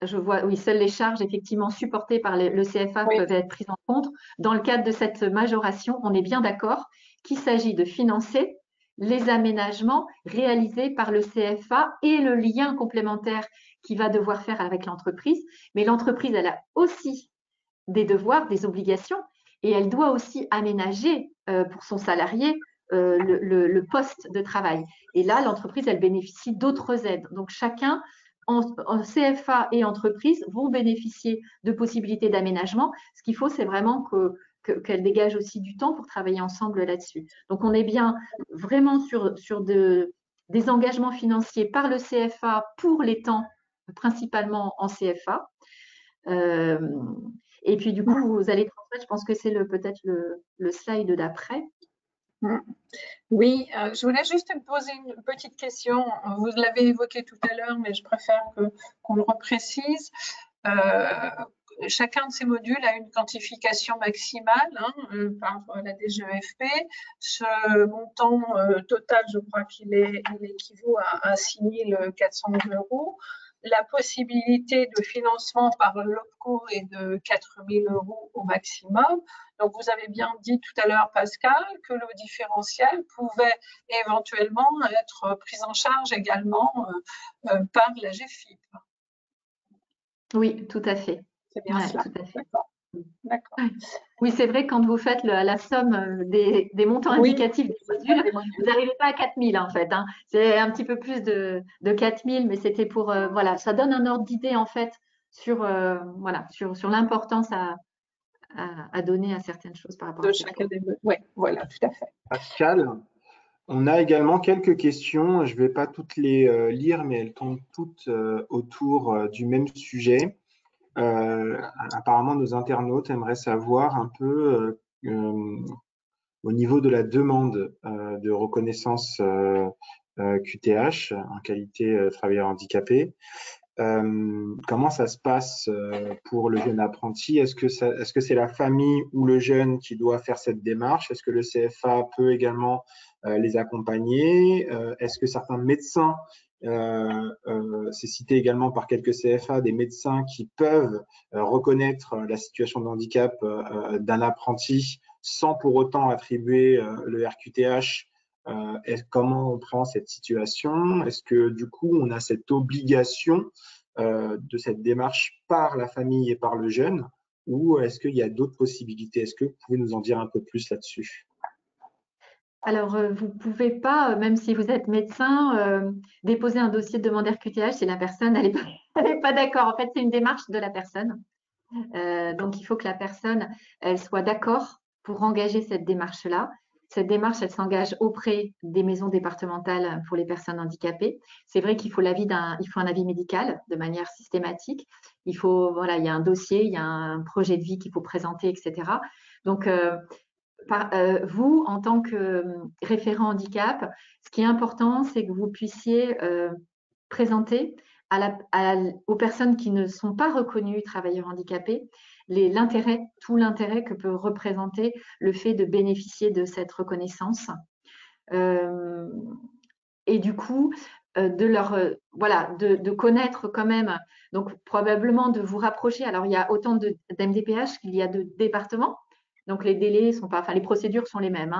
je vois, oui, seules les charges effectivement supportées par le CFA peuvent être prises en compte. Dans le cadre de cette majoration, on est bien d'accord qu'il s'agit de financer les aménagements réalisés par le CFA et le lien complémentaire qu'il va devoir faire avec l'entreprise. Mais l'entreprise, elle a aussi des devoirs, des obligations, et elle doit aussi aménager pour son salarié le poste de travail. Et là, l'entreprise, elle bénéficie d'autres aides. Donc, chacun en CFA et entreprise vont bénéficier de possibilités d'aménagement. Ce qu'il faut, c'est vraiment qu'elles dégagent aussi du temps pour travailler ensemble là-dessus. Donc, on est bien vraiment sur des engagements financiers par le CFA pour les temps, principalement en CFA. Et puis, du coup, vous allez transmettre, je pense que c'est peut-être le slide d'après. Oui, je voulais juste me poser une petite question. Vous l'avez évoqué tout à l'heure, mais je préfère qu'on le reprécise. Chacun de ces modules a une quantification maximale par la DGEFP. Ce montant total, je crois qu'il équivaut à 6 400 €. La possibilité de financement par l'OPCO est de 4 000 € au maximum. Donc, vous avez bien dit tout à l'heure, Pascal, que le différentiel pouvait éventuellement être pris en charge également par la GFIP. Oui, tout à fait. C'est bien cela. Tout à fait. D'accord. Oui, c'est vrai, quand vous faites la somme des montants indicatifs des modules, vous n'arrivez pas à 4 000 en fait. Hein. C'est un petit peu plus de 4 000, mais c'était pour, voilà, ça donne un ordre d'idée en fait sur l'importance à donner à certaines choses par rapport à chacun des modules. Oui, voilà, tout à fait. Pascal, on a également quelques questions. Je ne vais pas toutes les lire, mais elles tournent toutes autour du même sujet. Apparemment, nos internautes aimeraient savoir un peu au niveau de la demande de reconnaissance QTH en qualité travailleur handicapé, comment ça se passe pour le jeune apprenti? Est-ce que c'est la famille ou le jeune qui doit faire cette démarche? Est-ce que le CFA peut également les accompagner? Est-ce que certains médecins, c'est cité également par quelques CFA, des médecins qui peuvent reconnaître la situation de handicap d'un apprenti sans pour autant attribuer le RQTH? Comment on prend cette situation? Est-ce que du coup, on a cette obligation de cette démarche par la famille et par le jeune, ou est-ce qu'il y a d'autres possibilités? Est-ce que vous pouvez nous en dire un peu plus là-dessus? Alors, vous ne pouvez pas, même si vous êtes médecin, déposer un dossier de demande RQTH si la personne n'est pas, pas d'accord. En fait, c'est une démarche de la personne. Donc, il faut que la personne elle soit d'accord pour engager cette démarche-là. Cette démarche, elle s'engage auprès des maisons départementales pour les personnes handicapées. C'est vrai qu'il faut il faut un avis médical de manière systématique. Voilà, il y a un dossier, il y a un projet de vie qu'il faut présenter, etc. Donc, vous, en tant que référent handicap, ce qui est important, c'est que vous puissiez présenter aux personnes qui ne sont pas reconnues travailleurs handicapés tout l'intérêt que peut représenter le fait de bénéficier de cette reconnaissance. Et du coup, de connaître quand même, donc probablement de vous rapprocher. Alors, il y a autant d'MDPH qu'il y a de départements. Donc, les délais sont pas, enfin, les procédures sont les mêmes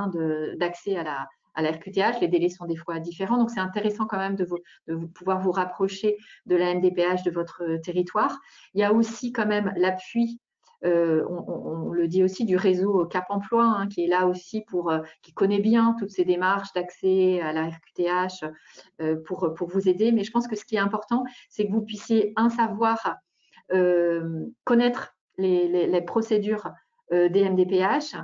d'accès à la RQTH. Les délais sont des fois différents. Donc, c'est intéressant quand même de pouvoir vous rapprocher de la MDPH de votre territoire. Il y a aussi quand même l'appui, on le dit aussi, du réseau Cap Emploi, qui est là aussi qui connaît bien toutes ces démarches d'accès à la RQTH pour vous aider. Mais je pense que ce qui est important, c'est que vous puissiez savoir connaître les procédures des MDPH.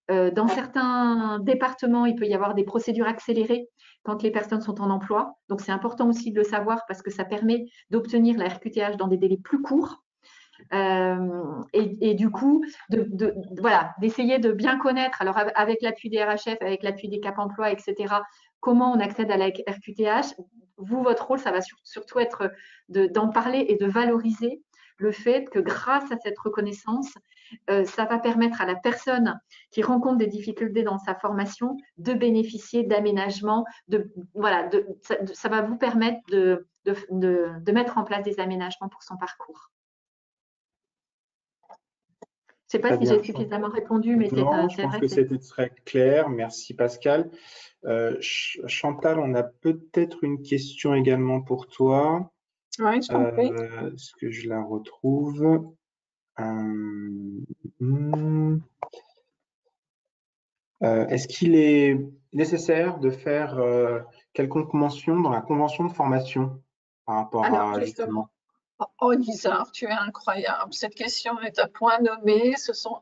Dans certains départements, il peut y avoir des procédures accélérées quand les personnes sont en emploi. Donc, c'est important aussi de le savoir parce que ça permet d'obtenir la RQTH dans des délais plus courts. Et du coup, voilà, d'essayer de bien connaître, alors avec l'appui des RHF, avec l'appui des Cap Emploi, etc., comment on accède à la RQTH. Vous, votre rôle, ça va surtout être d'en parler et de valoriser le fait que grâce à cette reconnaissance, ça va permettre à la personne qui rencontre des difficultés dans sa formation de bénéficier d'aménagements. Voilà, ça va vous permettre de mettre en place des aménagements pour son parcours. Je ne sais pas si j'ai suffisamment répondu, mais non, je pense que c'était très clair. Merci Pascal. Chantal, on a peut-être une question également pour toi. Oui, je t'en prie. Est-ce que je la retrouve? Est-ce qu'il est nécessaire de faire quelconque mention dans la convention de formation par rapport à justement? Oh, Lisa, tu es incroyable. Cette question est à point nommé. Ce sont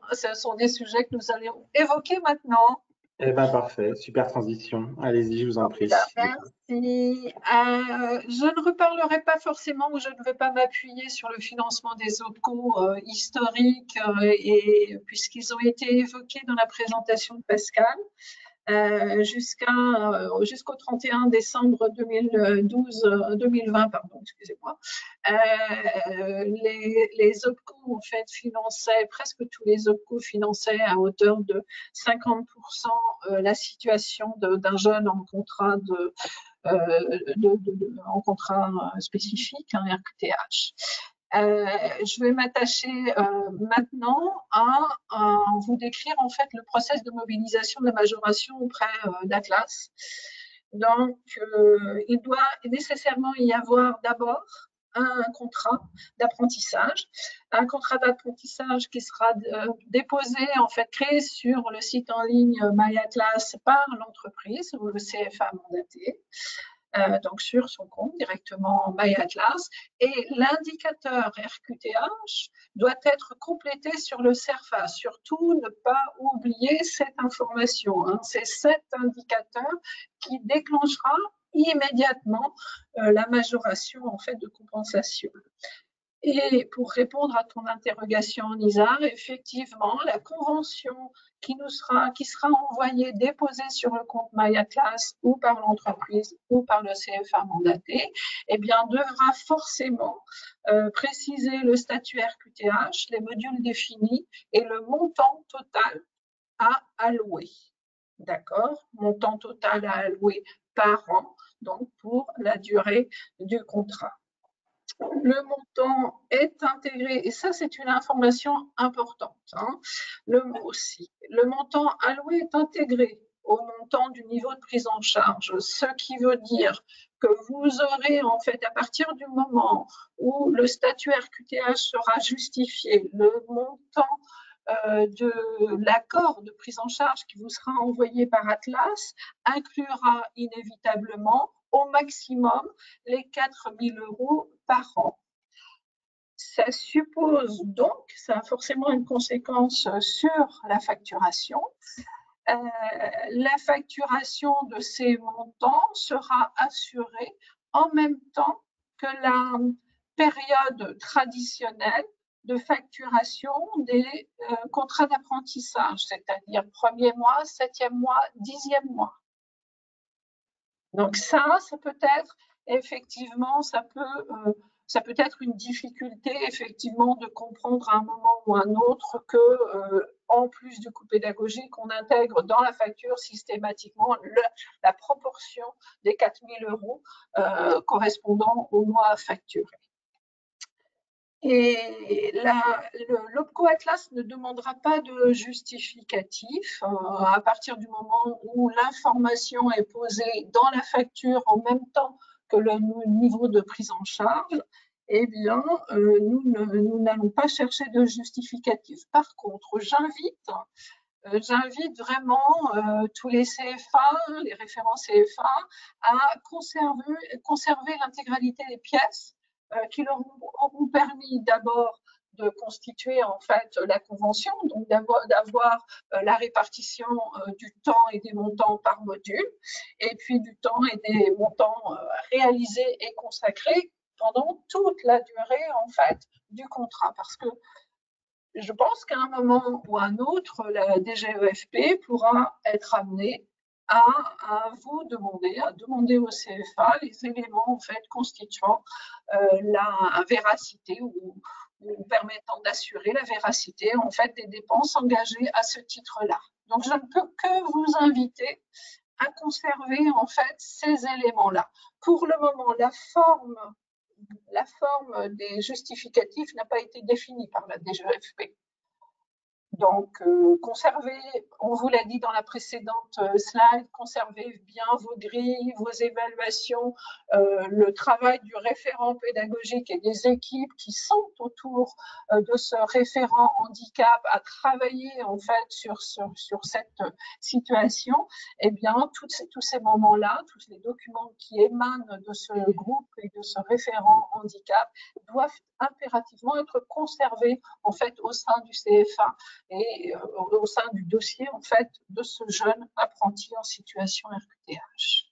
des sujets que nous allons évoquer maintenant. Eh bien, parfait. Super transition. Allez-y, je vous en prie. Merci. Je ne reparlerai pas forcément ou je ne vais pas m'appuyer sur le financement des OPCO historiques puisqu'ils ont été évoqués dans la présentation de Pascal. Jusqu'au 31 décembre 2020, pardon, excusez-moi, les OPCO en fait finançaient, presque tous les OPCO finançaient à hauteur de 50% la situation d'un jeune en contrat en contrat spécifique, un RQTH. Je vais m'attacher maintenant à vous décrire en fait le process de mobilisation de la majoration auprès d'Atlas. Donc, il doit nécessairement y avoir d'abord un contrat d'apprentissage qui sera déposé, en fait, créé sur le site en ligne MyAtlas par l'entreprise ou le CFA mandaté. Donc sur son compte directement MyAtlas, et l'indicateur RQTH doit être complété sur le CERFA. Surtout ne pas oublier cette information. C'est cet indicateur qui déclenchera immédiatement la majoration en fait de compensation. Et pour répondre à ton interrogation, Nizar, effectivement, la convention qui sera envoyée, déposée sur le compte MyAtlas ou par l'entreprise ou par le CFA mandaté, eh bien, devra forcément préciser le statut RQTH, les modules définis et le montant total à allouer. D'accord? Montant total à allouer par an, donc pour la durée du contrat. Le montant est intégré, et ça c'est une information importante, hein, le montant alloué est intégré au montant du niveau de prise en charge, ce qui veut dire que vous aurez en fait à partir du moment où le statut RQTH sera justifié, le montant de l'accord de prise en charge qui vous sera envoyé par Atlas inclura inévitablement au maximum les 4 000 € par an. Ça suppose donc, ça a forcément une conséquence sur la facturation. La facturation de ces montants sera assurée en même temps que la période traditionnelle de facturation des contrats d'apprentissage, c'est-à-dire 1er mois, 7e mois, 10e mois. Donc ça peut être effectivement, ça peut être une difficulté effectivement de comprendre à un moment ou à un autre que en plus du coût pédagogique, on intègre dans la facture systématiquement la proportion des 4 000 € correspondant au mois à facturer. Et l'OPCO Atlas ne demandera pas de justificatif à partir du moment où l'information est posée dans la facture en même temps que le niveau de prise en charge. Eh bien, nous n'allons pas chercher de justificatif. Par contre, j'invite vraiment tous les CFA, les référents CFA, à conserver l'intégralité des pièces qui leur auront permis d'abord de constituer en fait la convention, donc d'avoir la répartition du temps et des montants par module, et puis du temps et des montants réalisés et consacrés pendant toute la durée en fait du contrat, parce que je pense qu'à un moment ou à un autre, la DGEFP pourra être amenée à vous demander au CFA les éléments en fait constituant la véracité ou permettant d'assurer la véracité en fait des dépenses engagées à ce titre-là. Donc je ne peux que vous inviter à conserver en fait ces éléments-là. Pour le moment, la forme des justificatifs n'a pas été définie par la DGEFP. Donc, conservez, on vous l'a dit dans la précédente slide, conservez bien vos grilles, vos évaluations, le travail du référent pédagogique et des équipes qui sont autour de ce référent handicap à travailler en fait sur cette situation. Eh bien, tous ces moments-là, tous les documents qui émanent de ce groupe et de ce référent handicap doivent impérativement être conservés en fait au sein du CFA et au sein du dossier en fait de ce jeune apprenti en situation RQTH.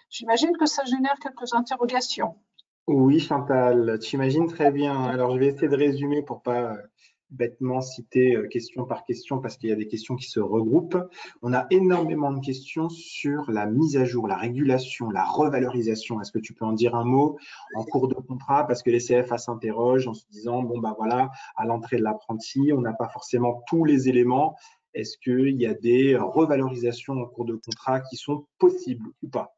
J'imagine que ça génère quelques interrogations. Oui, Chantal, tu imagines très bien. Alors, je vais essayer de résumer pour pas bêtement citer question par question parce qu'il y a des questions qui se regroupent. On a énormément de questions sur la mise à jour, la régulation, la revalorisation. Est-ce que tu peux en dire un mot en cours de contrat? Parce que les CFA s'interrogent en se disant, bon, bah voilà, à l'entrée de l'apprenti, on n'a pas forcément tous les éléments. Est-ce qu'il y a des revalorisations en cours de contrat qui sont possibles ou pas?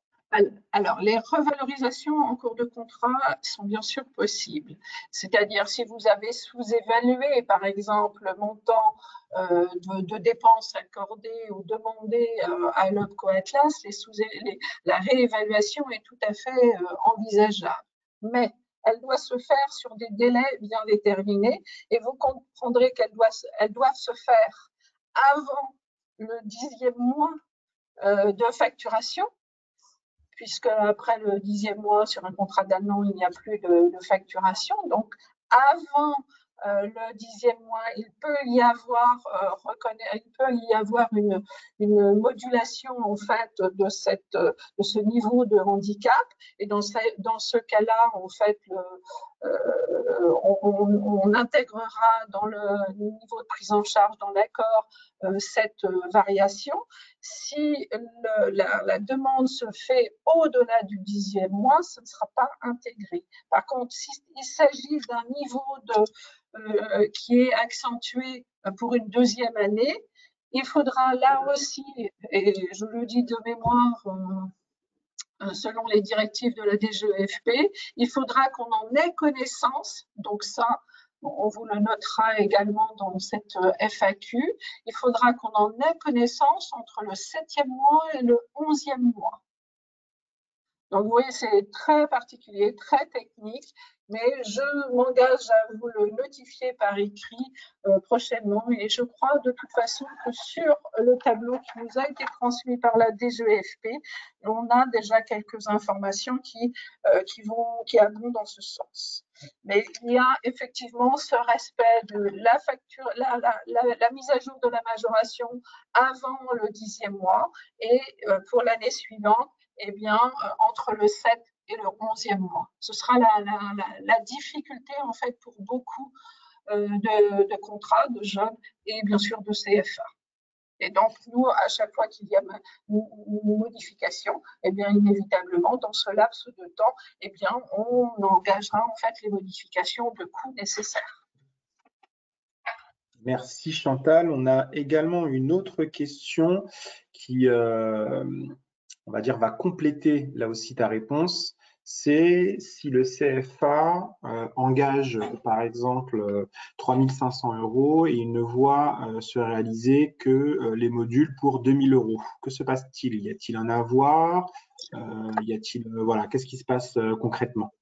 Alors, les revalorisations en cours de contrat sont bien sûr possibles. C'est-à-dire, si vous avez sous-évalué, par exemple, le montant de dépenses accordées ou demandées à l'OPCO Atlas, la réévaluation est tout à fait envisageable. Mais elle doit se faire sur des délais bien déterminés et vous comprendrez qu'elles doivent se faire avant le 10e mois de facturation, puisque après le 10e mois sur un contrat d'un an, il n'y a plus de facturation. Donc, avant le 10e mois, il peut y avoir une modulation en fait de ce niveau de handicap. Et dans ce cas-là, en fait, on intégrera dans le niveau de prise en charge dans l'accord cette variation. Si la demande se fait au-delà du 10e mois, ce ne sera pas intégré. Par contre, s'il s'agit d'un niveau qui est accentué pour une deuxième année, il faudra là aussi, et je le dis de mémoire, selon les directives de la DGEFP, il faudra qu'on en ait connaissance. Donc ça, on vous le notera également dans cette FAQ. Il faudra qu'on en ait connaissance entre le 7e mois et le 11e mois. Donc, vous voyez, c'est très particulier, très technique, mais je m'engage à vous le notifier par écrit prochainement. Et je crois de toute façon que sur le tableau qui nous a été transmis par la DGEFP, on a déjà quelques informations qui abondent dans ce sens. Mais il y a effectivement ce respect de la facture, la mise à jour de la majoration avant le 10e mois et pour l'année suivante, eh bien, entre le 7 et le 11e mois. Ce sera la difficulté, en fait, pour beaucoup de contrats, de jeunes et bien sûr de CFA. Et donc, nous, à chaque fois qu'il y a une modification, eh bien, inévitablement, dans ce laps de temps, eh bien, on engagera, en fait, les modifications de coûts nécessaires. Merci Chantal. On a également une autre question qui, on va dire, va compléter là aussi ta réponse. C'est si le CFA engage par exemple 3 500 € et il ne voit se réaliser que les modules pour 2 000 €. Que se passe-t-il? Y a-t-il un avoir? Voilà, qu'est-ce qui se passe concrètement?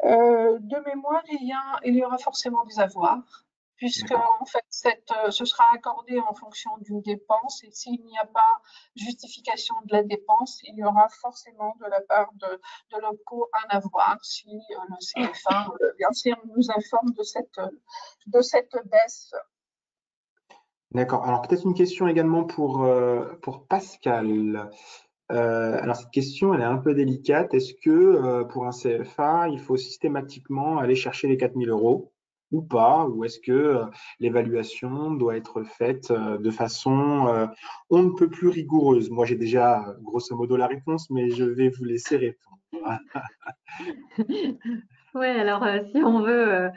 De mémoire, il y aura forcément des avoirs, puisque en fait, ce sera accordé en fonction d'une dépense, et s'il n'y a pas justification de la dépense, il y aura forcément de la part de l'OPCO un avoir si le CFA, bien sûr, nous informe de cette baisse. D'accord. Alors peut-être une question également pour Pascal. Alors cette question, elle est un peu délicate. Est-ce que pour un CFA, il faut systématiquement aller chercher les 4 000 € ou pas? Ou est-ce que l'évaluation doit être faite de façon on ne peut plus rigoureuse? Moi, j'ai déjà grosso modo la réponse, mais je vais vous laisser répondre. Oui, alors si on veut,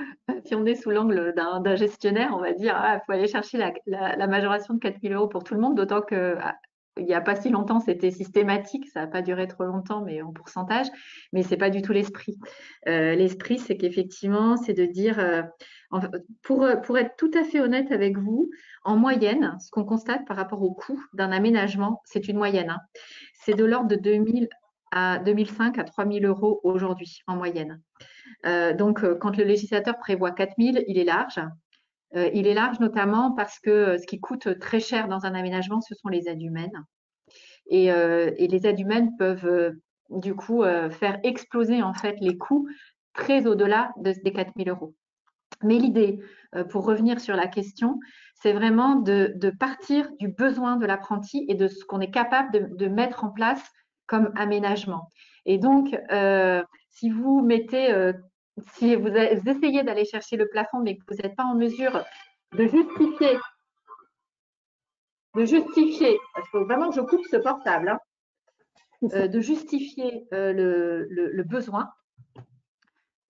si on est sous l'angle d'un gestionnaire, on va dire il faut aller chercher la majoration de 4 000 € pour tout le monde, d'autant que il n'y a pas si longtemps, c'était systématique, ça n'a pas duré trop longtemps, mais en pourcentage, mais ce n'est pas du tout l'esprit. L'esprit, c'est qu'effectivement, c'est de dire, pour être tout à fait honnête avec vous, en moyenne, ce qu'on constate par rapport au coût d'un aménagement, c'est une moyenne, hein, c'est de l'ordre de 2005 à 3 000 € aujourd'hui, en moyenne. Donc, quand le législateur prévoit 4 000, il est large. Il est large notamment parce que ce qui coûte très cher dans un aménagement, ce sont les aides humaines. Et les aides humaines peuvent du coup faire exploser en fait les coûts très au-delà des 4 000 €. Mais l'idée, pour revenir sur la question, c'est vraiment de partir du besoin de l'apprenti et de ce qu'on est capable de mettre en place comme aménagement. Et donc, si vous mettez, si vous essayez d'aller chercher le plafond, mais que vous n'êtes pas en mesure de justifier, parce que vraiment que je coupe ce portable, hein, de justifier le besoin,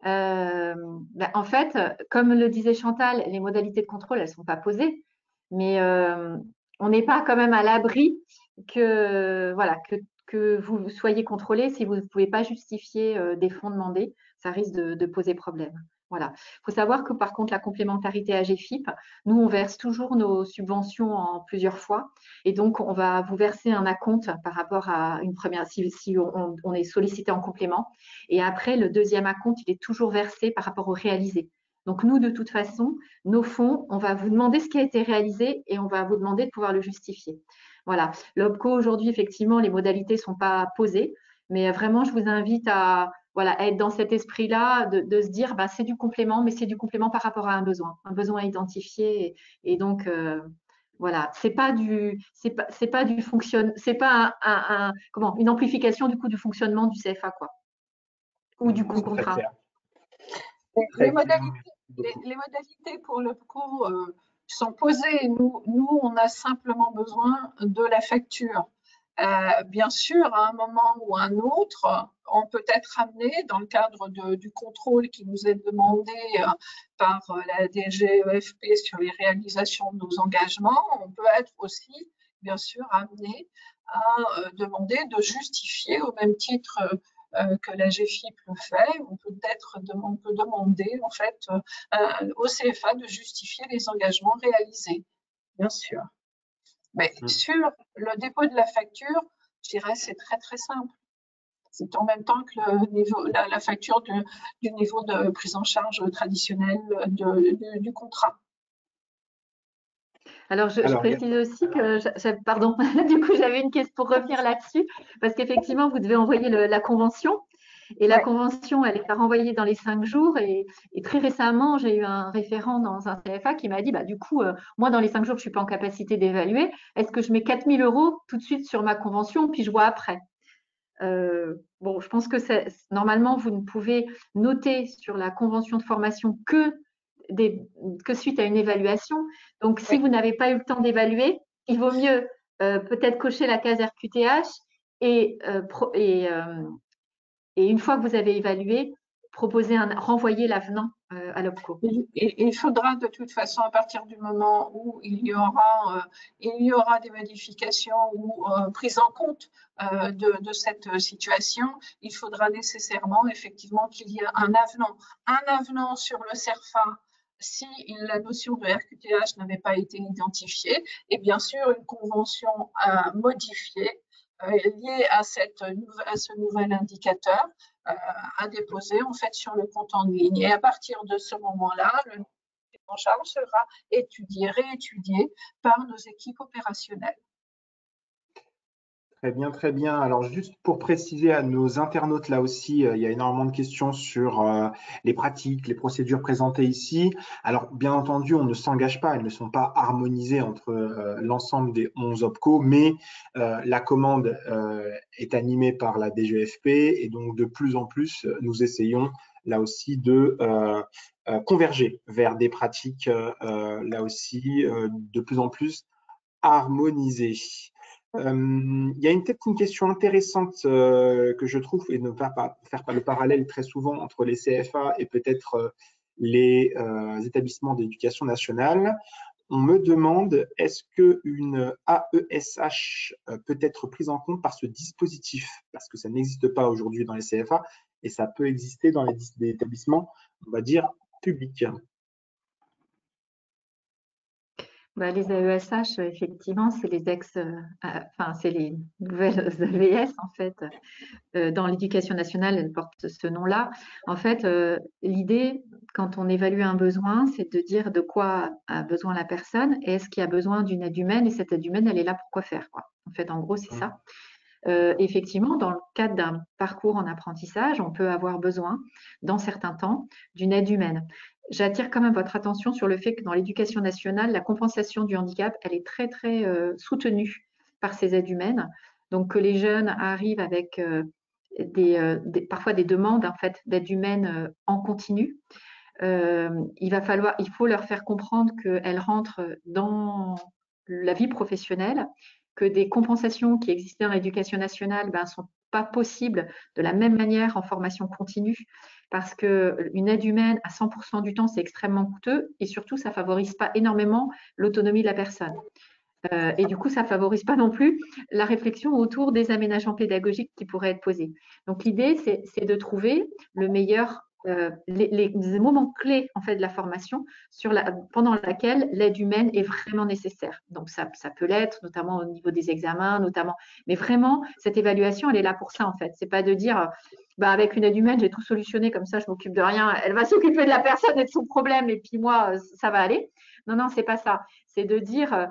en fait, comme le disait Chantal, les modalités de contrôle, elles ne sont pas posées, mais on n'est pas quand même à l'abri que, voilà, que vous soyez contrôlé. Si vous ne pouvez pas justifier des fonds demandés, ça risque de poser problème. Voilà. Il faut savoir que par contre, la complémentarité AGFIP, nous, on verse toujours nos subventions en plusieurs fois. Et donc, on va vous verser un acompte par rapport à une première, si on est sollicité en complément. Et après, le deuxième acompte, il est toujours versé par rapport au réalisé. Donc, nous, de toute façon, nos fonds, on va vous demander ce qui a été réalisé et on va vous demander de pouvoir le justifier. Voilà. L'OPCO, aujourd'hui, effectivement, les modalités ne sont pas posées. Mais vraiment, je vous invite à être dans cet esprit-là, de se dire, c'est du complément, mais c'est du complément par rapport à un besoin identifié. Et donc, voilà, c'est pas du fonctionnement, c'est pas une amplification du coût du fonctionnement du CFA, quoi, ou du coût contrat. Les modalités, pour le coup, sont posées. Nous, on a simplement besoin de la facture. Bien sûr, à un moment ou à un autre, on peut être amené, dans le cadre du contrôle qui nous est demandé par la DGEFP sur les réalisations de nos engagements, on peut être aussi, bien sûr, amené à demander de justifier au même titre que la GFIP le fait. On peut demander en fait au CFA de justifier les engagements réalisés, bien sûr. Mais sur le dépôt de la facture, je dirais c'est très très simple. C'est en même temps que la facture du niveau de prise en charge traditionnel du contrat. Alors, je précise aussi que, pardon, du coup, j'avais une question pour revenir là-dessus, parce qu'effectivement, vous devez envoyer la convention. Et la convention, elle est renvoyée dans les 5 jours. Et très récemment, j'ai eu un référent dans un CFA qui m'a dit, bah, du coup, moi, dans les 5 jours, je ne suis pas en capacité d'évaluer. Est-ce que je mets 4 000 € tout de suite sur ma convention, puis je vois après? Bon, je pense que normalement, vous ne pouvez noter sur la convention de formation que suite à une évaluation. Donc, si vous n'avez pas eu le temps d'évaluer, il vaut mieux peut-être cocher la case RQTH et une fois que vous avez évalué, renvoyer l'avenant à l'OPCO. Il faudra de toute façon, à partir du moment où il y aura des modifications ou prise en compte de cette situation, il faudra nécessairement effectivement qu'il y ait un avenant. Un avenant sur le CERFA si la notion de RQTH n'avait pas été identifiée, et bien sûr une convention modifiée liée à ce nouvel indicateur à déposer en fait sur le compte en ligne. Et à partir de ce moment-là, le en charge sera réétudié par nos équipes opérationnelles. Très bien, très bien. Alors, juste pour préciser à nos internautes, là aussi, il y a énormément de questions sur les pratiques, les procédures présentées ici. Alors, bien entendu, on ne s'engage pas, elles ne sont pas harmonisées entre l'ensemble des 11 OPCO, mais la commande est animée par la DGEFP et donc de plus en plus, nous essayons là aussi de converger vers des pratiques là aussi de plus en plus harmonisées. Il y a peut-être une question intéressante que je trouve, et ne pas faire le parallèle très souvent entre les CFA et peut-être les établissements d'éducation nationale. On me demande, est-ce qu'une AESH peut être prise en compte par ce dispositif? Parce que ça n'existe pas aujourd'hui dans les CFA et ça peut exister dans les établissements, on va dire, publics. Bah, les AESH, effectivement, c'est c'est les nouvelles AVS en fait. Dans l'éducation nationale, elles portent ce nom-là. En fait, l'idée, quand on évalue un besoin, c'est de dire de quoi a besoin la personne et est-ce qu'il y a besoin d'une aide humaine et cette aide humaine, elle est là pour quoi faire, quoi. En fait, en gros, c'est ça. Effectivement, dans le cadre d'un parcours en apprentissage, on peut avoir besoin, dans certains temps, d'une aide humaine. J'attire quand même votre attention sur le fait que dans l'éducation nationale, la compensation du handicap, elle est très, très soutenue par ces aides humaines. Donc, que les jeunes arrivent avec parfois des demandes en fait, d'aide humaine en continu. Il faut leur faire comprendre qu'elles rentrent dans la vie professionnelle, que des compensations qui existaient dans l'éducation nationale ne sont pas possibles de la même manière en formation continue, parce qu'une aide humaine à 100% du temps, c'est extrêmement coûteux et surtout, ça ne favorise pas énormément l'autonomie de la personne. Et du coup, ça ne favorise pas non plus la réflexion autour des aménagements pédagogiques qui pourraient être posés. Donc, l'idée, c'est de trouver le meilleur, les moments clés en fait, de la formation pendant laquelle l'aide humaine est vraiment nécessaire. Donc, ça peut l'être, notamment au niveau des examens, mais vraiment, cette évaluation, elle est là pour ça, en fait. Ce n'est pas de dire, bah, avec une aide humaine, j'ai tout solutionné, comme ça, je ne m'occupe de rien. Elle va s'occuper de la personne et de son problème, et puis moi, ça va aller. Non, ce n'est pas ça. C'est de dire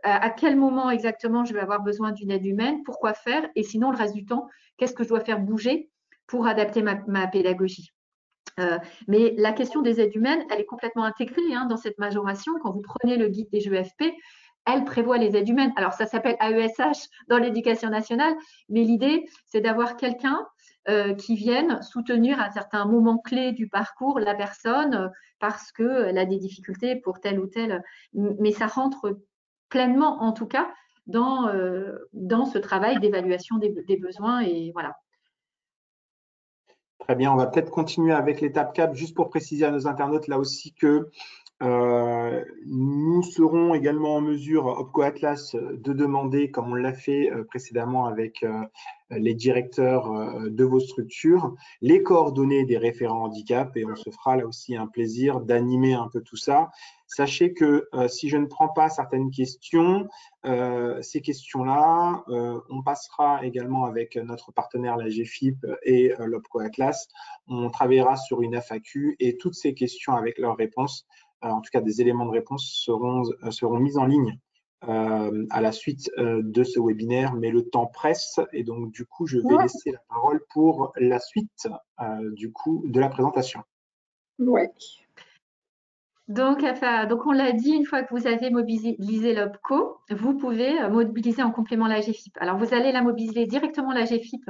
à quel moment exactement je vais avoir besoin d'une aide humaine, pourquoi faire, et sinon, le reste du temps, qu'est-ce que je dois faire bouger pour adapter ma pédagogie. Mais la question des aides humaines, elle est complètement intégrée dans cette majoration. Quand vous prenez le guide des GEFP, elle prévoit les aides humaines. Alors, ça s'appelle AESH dans l'éducation nationale, mais l'idée, c'est d'avoir quelqu'un qui viennent soutenir à certains moments clés du parcours la personne parce qu'elle a des difficultés pour tel ou tel, mais ça rentre pleinement en tout cas dans ce travail d'évaluation des besoins et voilà. Très bien, on va peut-être continuer avec l'étape 4, juste pour préciser à nos internautes là aussi que nous serons également en mesure, OPCO Atlas, de demander, comme on l'a fait précédemment avec les directeurs de vos structures, les coordonnées des référents handicap et on se fera là aussi un plaisir d'animer un peu tout ça. Sachez que si je ne prends pas certaines questions, ces questions-là, on passera également avec notre partenaire, la GFIP et l'OPCO Atlas. On travaillera sur une FAQ et toutes ces questions avec leurs réponses, en tout cas des éléments de réponse, seront mis en ligne à la suite de ce webinaire, mais le temps presse et donc du coup, je vais laisser la parole pour la suite du coup de la présentation. Oui. Donc, on l'a dit, une fois que vous avez mobilisé l'OPCO, vous pouvez mobiliser en complément la GFIP. Alors, vous allez la mobiliser directement la GFIP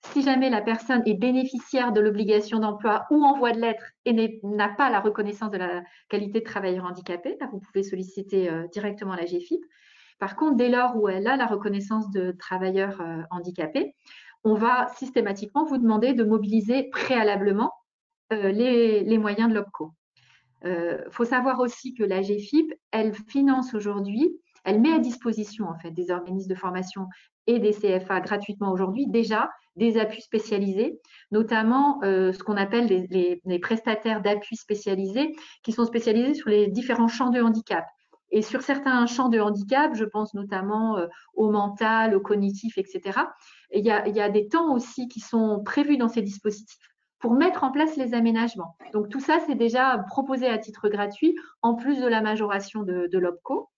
si jamais la personne est bénéficiaire de l'obligation d'emploi ou en voie de l'être et n'a pas la reconnaissance de la qualité de travailleur handicapé. Là, vous pouvez solliciter directement la GFIP. Par contre, dès lors où elle a la reconnaissance de travailleur handicapé, on va systématiquement vous demander de mobiliser préalablement les moyens de l'OPCO. Faut savoir aussi que la GFIP, elle finance aujourd'hui, elle met à disposition en fait des organismes de formation et des CFA gratuitement aujourd'hui déjà des appuis spécialisés, notamment ce qu'on appelle les prestataires d'appui spécialisés qui sont spécialisés sur les différents champs de handicap. Et sur certains champs de handicap, je pense notamment au mental, au cognitif, etc., il y a des temps aussi qui sont prévus dans ces dispositifs pour mettre en place les aménagements. Donc, tout ça, c'est déjà proposé à titre gratuit, en plus de la majoration de l'OPCO.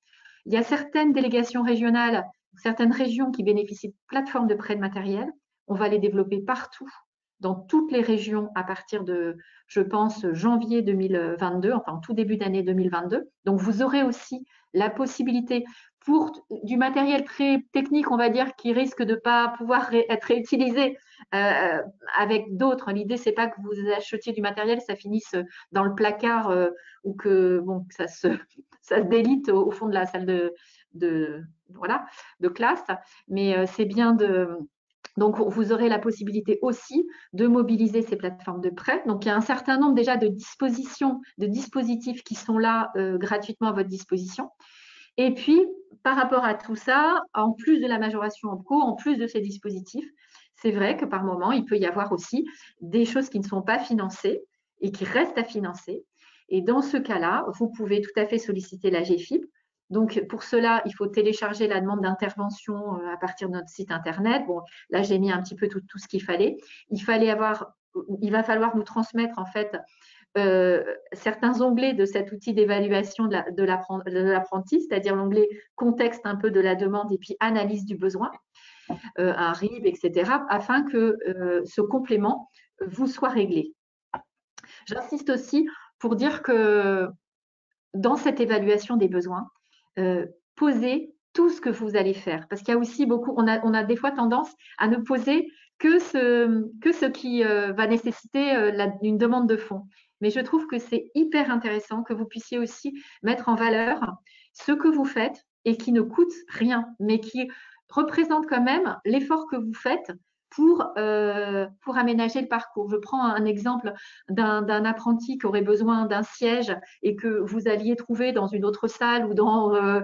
Il y a certaines délégations régionales, certaines régions qui bénéficient de plateformes de prêt de matériel. On va les développer partout, dans toutes les régions, à partir de, je pense, janvier 2022, enfin, tout début d'année 2022. Donc, vous aurez aussi la possibilité pour du matériel très technique, on va dire, qui risque de ne pas pouvoir être réutilisé avec d'autres. L'idée, c'est pas que vous achetiez du matériel, ça finisse dans le placard ou que bon, ça se délite au fond de la salle de classe. Mais c'est bien de… Donc, vous aurez la possibilité aussi de mobiliser ces plateformes de prêt. Donc, il y a un certain nombre déjà de dispositifs qui sont là gratuitement à votre disposition. Et puis, par rapport à tout ça, en plus de la majoration OPCO, en plus de ces dispositifs, c'est vrai que par moment, il peut y avoir aussi des choses qui ne sont pas financées et qui restent à financer. Et dans ce cas-là, vous pouvez tout à fait solliciter la GFIP. Donc, pour cela, il faut télécharger la demande d'intervention à partir de notre site Internet. Bon, là, j'ai mis un petit peu tout ce qu'il fallait. Il va falloir nous transmettre, en fait, certains onglets de cet outil d'évaluation de l'apprenti, c'est-à-dire l'onglet contexte un peu de la demande et puis analyse du besoin, un RIB, etc., afin que ce complément vous soit réglé. J'insiste aussi pour dire que dans cette évaluation des besoins, posez tout ce que vous allez faire, parce qu'il y a aussi beaucoup, on a des fois tendance à ne poser que ce qui va nécessiter une demande de fonds. Mais je trouve que c'est hyper intéressant que vous puissiez aussi mettre en valeur ce que vous faites et qui ne coûte rien, mais qui représente quand même l'effort que vous faites pour aménager le parcours. Je prends un exemple d'un apprenti qui aurait besoin d'un siège et que vous alliez trouver dans une autre salle ou dans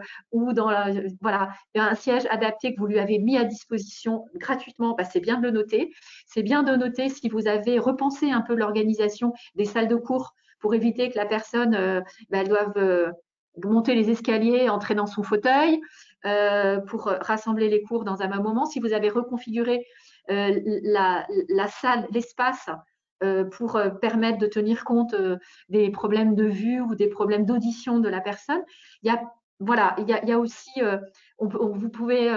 voilà, un siège adapté que vous lui avez mis à disposition gratuitement. Bah, c'est bien de le noter. C'est bien de noter si vous avez repensé un peu l'organisation des salles de cours pour éviter que la personne elle doive monter les escaliers, entrer dans son fauteuil pour rassembler les cours dans un même moment. Si vous avez reconfiguré la salle, l'espace pour permettre de tenir compte des problèmes de vue ou des problèmes d'audition de la personne. Il y a aussi, vous pouvez,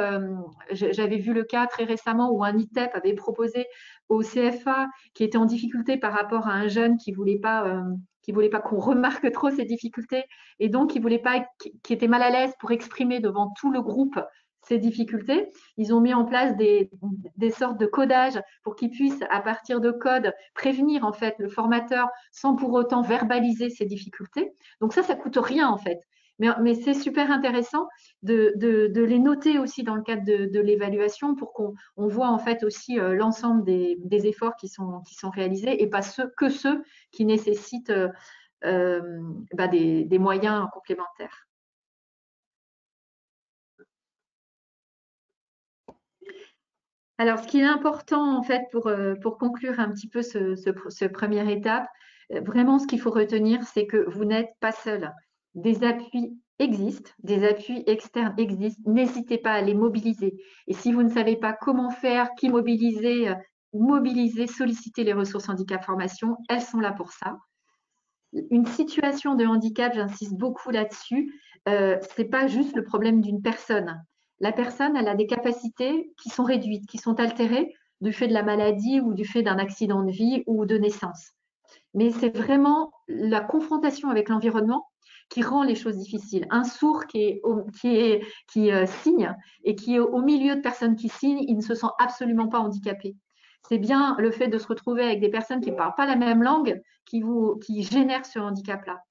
j'avais vu le cas très récemment où un ITEP avait proposé au CFA qui était en difficulté par rapport à un jeune qui voulait pas qu'on remarque trop ses difficultés et donc qui était mal à l'aise pour exprimer devant tout le groupe ces difficultés. Ils ont mis en place des sortes de codages pour qu'ils puissent, à partir de codes, prévenir en fait le formateur sans pour autant verbaliser ces difficultés. Donc ça coûte rien en fait. Mais c'est super intéressant de les noter aussi dans le cadre de l'évaluation pour qu'on voit en fait aussi l'ensemble des efforts qui sont réalisés et pas que ceux qui nécessitent des moyens complémentaires. Alors, ce qui est important en fait pour conclure un petit peu ce première étape, vraiment ce qu'il faut retenir, c'est que vous n'êtes pas seul. Des appuis existent, des appuis externes existent. N'hésitez pas à les mobiliser. Et si vous ne savez pas comment faire, qui mobiliser, sollicitez les ressources handicap formation. Elles sont là pour ça. Une situation de handicap, j'insiste beaucoup là-dessus, c'est pas juste le problème d'une personne. La personne, elle a des capacités qui sont réduites, qui sont altérées du fait de la maladie ou du fait d'un accident de vie ou de naissance. Mais c'est vraiment la confrontation avec l'environnement qui rend les choses difficiles. Un sourd qui signe et qui est au milieu de personnes qui signent, il ne se sent absolument pas handicapé. C'est bien le fait de se retrouver avec des personnes qui ne parlent pas la même langue qui génère ce handicap-là.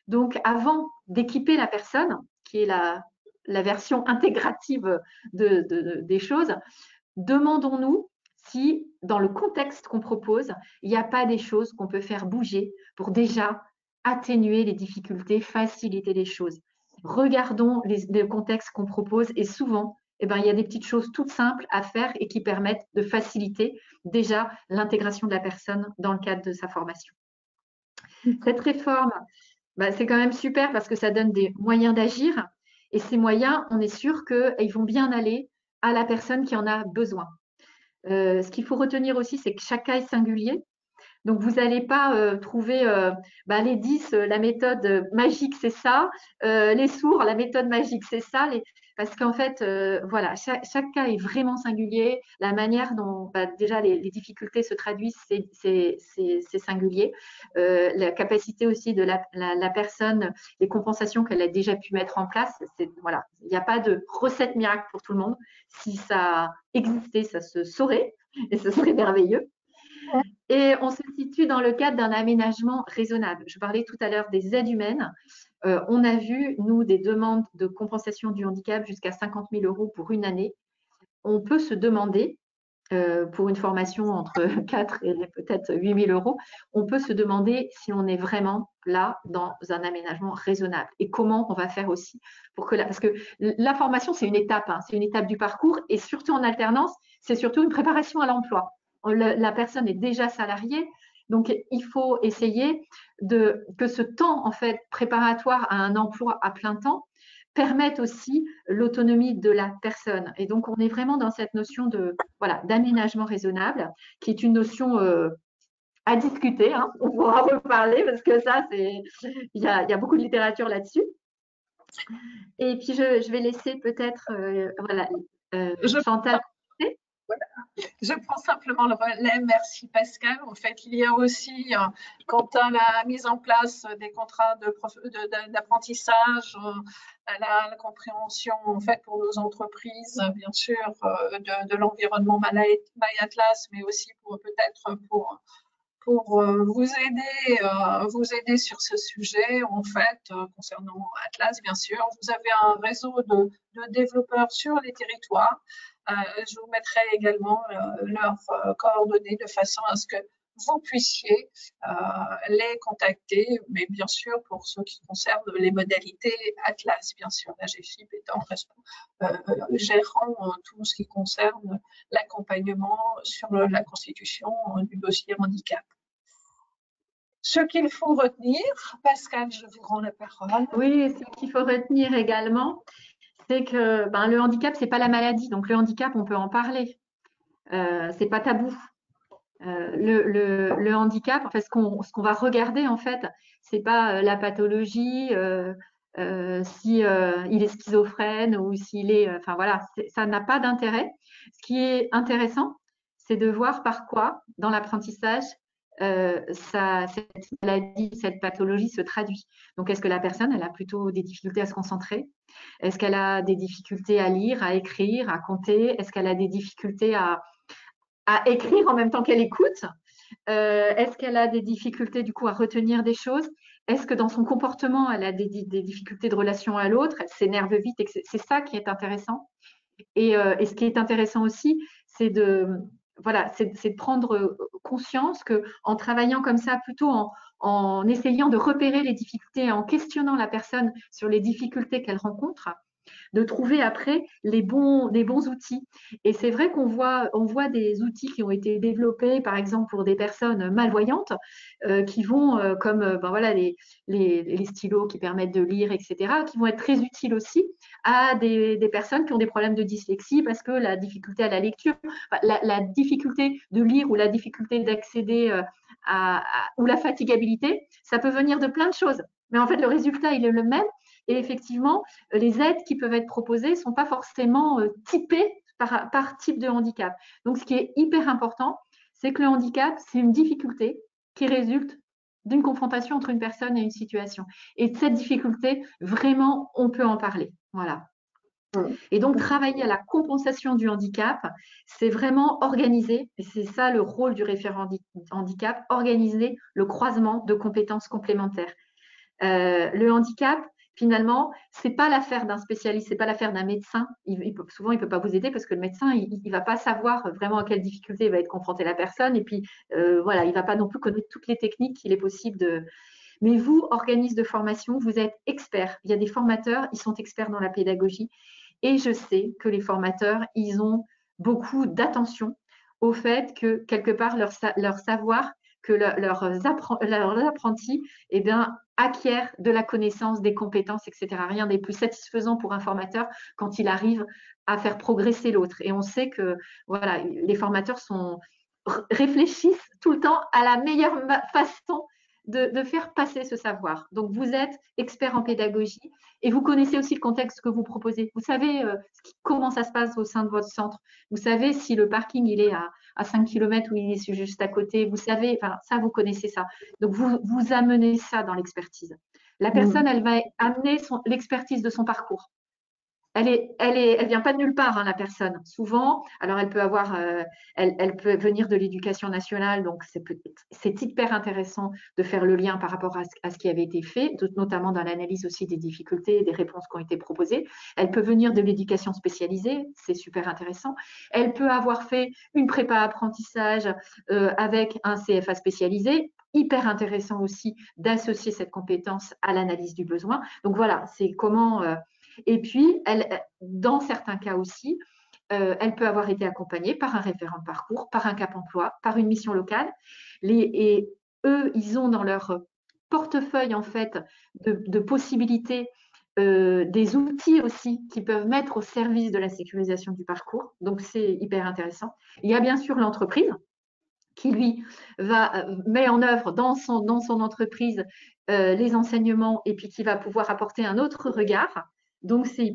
Donc, avant d'équiper la personne, qui est la version intégrative des choses, demandons-nous si, dans le contexte qu'on propose, il n'y a pas des choses qu'on peut faire bouger pour déjà atténuer les difficultés, faciliter les choses. Regardons les contextes qu'on propose et souvent, il y a des petites choses toutes simples à faire et qui permettent de faciliter déjà l'intégration de la personne dans le cadre de sa formation. Cette réforme, c'est quand même super parce que ça donne des moyens d'agir et ces moyens, on est sûr qu'ils vont bien aller à la personne qui en a besoin. Ce qu'il faut retenir aussi, c'est que chaque cas est singulier. Donc, vous n'allez pas trouver les 10, la méthode magique, c'est ça. Les sourds, la méthode magique, c'est ça. Parce qu'en fait, voilà, chaque cas est vraiment singulier. La manière dont déjà les difficultés se traduisent, c'est singulier. La capacité aussi de la personne, les compensations qu'elle a déjà pu mettre en place, voilà, il n'y a pas de recette miracle pour tout le monde. Si ça existait, ça se saurait et ce serait merveilleux. Et on se situe dans le cadre d'un aménagement raisonnable. Je parlais tout à l'heure des aides humaines. On a vu, nous, des demandes de compensation du handicap jusqu'à 50 000 € pour une année. On peut se demander, pour une formation entre 4 et peut-être 8 000 €, on peut se demander si on est vraiment là dans un aménagement raisonnable et comment on va faire aussi pour que parce que la formation, c'est une étape, c'est une étape du parcours et surtout en alternance, c'est surtout une préparation à l'emploi. La personne est déjà salariée, donc il faut essayer que ce temps en fait préparatoire à un emploi à plein temps permette aussi l'autonomie de la personne. Et donc on est vraiment dans cette notion d'aménagement raisonnable, qui est une notion à discuter. On pourra reparler parce que ça il y a beaucoup de littérature là-dessus. Et puis je vais laisser peut-être Chantal. Je prends simplement le relais. Merci Pascal. En fait, il y a aussi, quant à la mise en place des contrats d'apprentissage, la compréhension en fait pour nos entreprises, bien sûr, de l'environnement My Atlas, mais aussi peut-être pour vous aider sur ce sujet, en fait, concernant Atlas, bien sûr. Vous avez un réseau de développeurs sur les territoires. Je vous mettrai également leurs coordonnées de façon à ce que vous puissiez les contacter, mais bien sûr pour ce qui concerne les modalités Atlas, bien sûr, la GFIP étant gérant tout ce qui concerne l'accompagnement sur la constitution du dossier handicap. Ce qu'il faut retenir, Pascal, je vous rends la parole. Oui, ce qu'il faut retenir également, c'est que le handicap, c'est pas la maladie. Donc le handicap, on peut en parler. C'est pas tabou. Le handicap, en fait, ce qu'on va regarder, en fait, c'est pas la pathologie, si il est schizophrène ou s'il est, enfin voilà, ça n'a pas d'intérêt. Ce qui est intéressant, c'est de voir par quoi, dans l'apprentissage, cette maladie, cette pathologie se traduit. Donc, est-ce que la personne, elle a plutôt des difficultés à se concentrer? Est-ce qu'elle a des difficultés à lire, à écrire, à compter? Est-ce qu'elle a des difficultés à écrire en même temps qu'elle écoute? Est-ce qu'elle a des difficultés du coup à retenir des choses? Est-ce que dans son comportement, elle a des difficultés de relation à l'autre? Elle s'énerve vite? C'est ça qui est intéressant. Et ce qui est intéressant aussi, c'est voilà, c'est de prendre conscience qu'en travaillant comme ça, plutôt en essayant de repérer les difficultés, en questionnant la personne sur les difficultés qu'elle rencontre, de trouver après les bons outils. Et c'est vrai qu'on voit des outils qui ont été développés, par exemple, pour des personnes malvoyantes, qui vont, comme ben voilà, les stylos qui permettent de lire, etc., qui vont être très utiles aussi à des personnes qui ont des problèmes de dyslexie, parce que la difficulté à la lecture, la difficulté de lire ou la difficulté d'accéder ou la fatigabilité, ça peut venir de plein de choses. Mais en fait, le résultat, il est le même. Et effectivement, les aides qui peuvent être proposées ne sont pas forcément typées par type de handicap. Donc, ce qui est hyper important, c'est que le handicap, c'est une difficulté qui résulte d'une confrontation entre une personne et une situation. Et de cette difficulté, vraiment, on peut en parler. Voilà. Et donc, travailler à la compensation du handicap, c'est vraiment organiser, et c'est ça le rôle du référent handicap, organiser le croisement de compétences complémentaires. Le handicap, finalement, c'est pas l'affaire d'un spécialiste, c'est pas l'affaire d'un médecin. Souvent, il peut pas vous aider parce que le médecin, il va pas savoir vraiment à quelle difficulté va être confrontée la personne. Et puis, voilà, il va pas non plus connaître toutes les techniques qu'il est possible de. Mais vous, organisme de formation, vous êtes expert. Il y a des formateurs, ils sont experts dans la pédagogie. Et je sais que les formateurs, ils ont beaucoup d'attention au fait que, quelque part, leur savoir, que leurs apprentis eh bien, acquièrent de la connaissance, des compétences, etc. Rien n'est plus satisfaisant pour un formateur quand il arrive à faire progresser l'autre. Et on sait que voilà, les formateurs réfléchissent tout le temps à la meilleure façon de faire passer ce savoir. Donc, vous êtes expert en pédagogie et vous connaissez aussi le contexte que vous proposez. Vous savez comment ça se passe au sein de votre centre. Vous savez si le parking il est à 5 km ou il est juste à côté. Vous savez, enfin, ça, vous connaissez ça. Donc, vous amenez ça dans l'expertise. La personne, elle va amener l'expertise de son parcours. Elle vient pas de nulle part, hein, la personne. Souvent, alors elle peut venir de l'éducation nationale, donc c'est hyper intéressant de faire le lien par rapport à ce qui avait été fait, notamment dans l'analyse aussi des difficultés et des réponses qui ont été proposées. Elle peut venir de l'éducation spécialisée, c'est super intéressant. Elle peut avoir fait une prépa apprentissage avec un CFA spécialisé, hyper intéressant aussi d'associer cette compétence à l'analyse du besoin. Donc voilà, c'est comment. Et puis, dans certains cas aussi, elle peut avoir été accompagnée par un référent de parcours, par un Cap emploi, par une mission locale. Et eux, ils ont dans leur portefeuille en fait de possibilités des outils aussi qui peuvent mettre au service de la sécurisation du parcours. Donc, c'est hyper intéressant. Il y a bien sûr l'entreprise qui, lui, met en œuvre dans son entreprise les enseignements et puis qui va pouvoir apporter un autre regard. Donc, c'est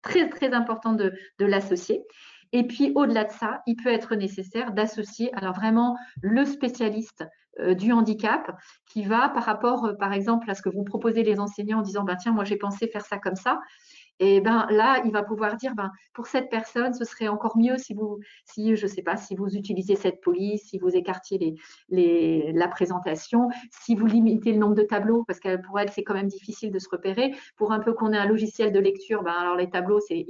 très, très important de l'associer. Et puis, au-delà de ça, il peut être nécessaire d'associer alors vraiment le spécialiste du handicap qui va par rapport, par exemple, à ce que vont proposer les enseignants en disant, tiens, moi, j'ai pensé faire ça comme ça. Et ben là, il va pouvoir dire, pour cette personne, ce serait encore mieux si je sais pas, si vous utilisiez cette police, si vous écartiez la présentation, si vous limitez le nombre de tableaux, parce que pour elle, c'est quand même difficile de se repérer. Pour un peu qu'on ait un logiciel de lecture, alors les tableaux, c'est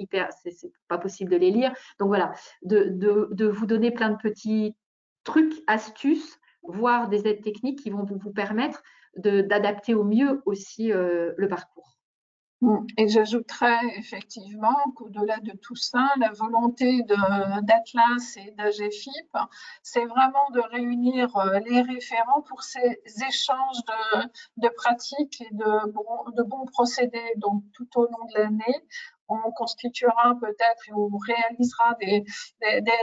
pas possible de les lire. Donc voilà, de vous donner plein de petits trucs, astuces, voire des aides techniques qui vont vous permettre d'adapter au mieux aussi le parcours. Et j'ajouterais effectivement qu'au-delà de tout ça, la volonté d'Atlas et d'AGFIP, c'est vraiment de réunir les référents pour ces échanges de pratiques et de bons procédés. Donc, tout au long de l'année, on constituera peut-être et on réalisera des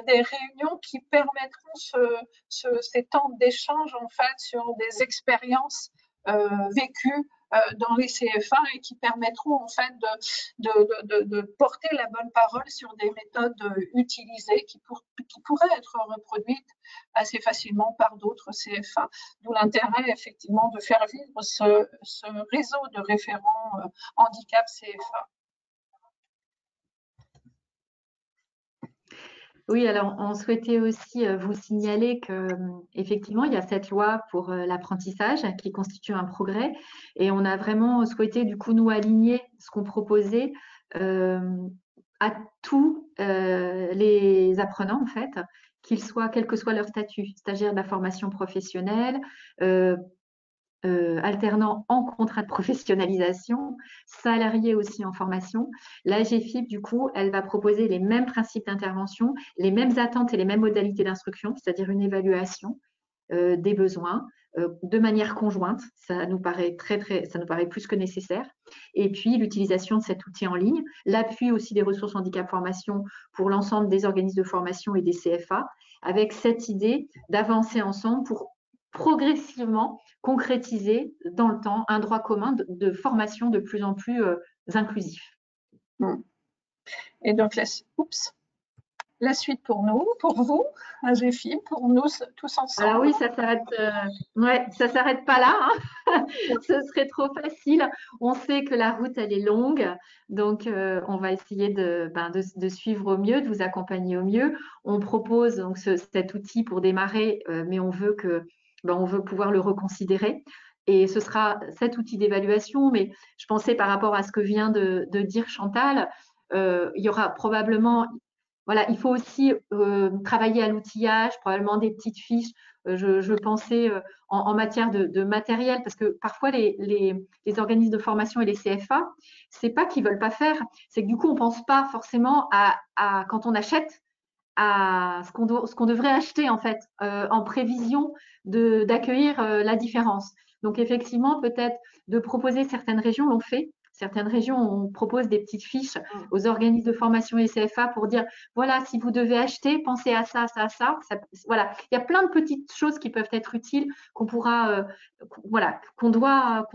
réunions qui permettront ces temps d'échange en fait sur des expériences vécues dans les CFA et qui permettront en fait de porter la bonne parole sur des méthodes utilisées qui pourraient être reproduites assez facilement par d'autres CFA. D'où l'intérêt effectivement de faire vivre ce réseau de référents handicap CFA. Oui, alors on souhaitait aussi vous signaler que effectivement il y a cette loi pour l'apprentissage qui constitue un progrès et on a vraiment souhaité du coup nous aligner ce qu'on proposait à tous les apprenants en fait, qu'ils soient, quel que soit leur statut, stagiaire de la formation professionnelle, alternant en contrat de professionnalisation, salariés aussi en formation. La GFIP, du coup, elle va proposer les mêmes principes d'intervention, les mêmes attentes et les mêmes modalités d'instruction, c'est-à-dire une évaluation des besoins de manière conjointe. Ça nous paraît ça nous paraît plus que nécessaire. Et puis l'utilisation de cet outil en ligne, l'appui aussi des ressources handicap formation pour l'ensemble des organismes de formation et des CFA, avec cette idée d'avancer ensemble pour progressivement concrétiser dans le temps un droit commun de formation de plus en plus inclusif. Et donc, la suite pour nous, pour vous, à GFIP, pour nous tous ensemble. Alors oui, ça s'arrête pas là. Hein. Ce serait trop facile. On sait que la route, elle est longue. Donc, on va essayer de suivre au mieux, de vous accompagner au mieux. On propose donc cet outil pour démarrer, mais on veut pouvoir le reconsidérer. Et ce sera cet outil d'évaluation. Mais je pensais par rapport à ce que vient de dire Chantal, il y aura probablement... Voilà, il faut aussi travailler à l'outillage, probablement des petites fiches. Je pensais en matière de matériel, parce que parfois les organismes de formation et les CFA, c'est pas qu'ils veulent pas faire, c'est que du coup on pense pas forcément à quand on achète à ce qu'on devrait acheter en fait en prévision d'accueillir la différence. Donc effectivement, peut-être de proposer, certaines régions l'ont fait. Certaines régions, on propose des petites fiches aux organismes de formation et CFA pour dire, voilà, si vous devez acheter, pensez à ça, ça, ça. Voilà, il y a plein de petites choses qui peuvent être utiles, qu'on pourra, voilà, qu'on doit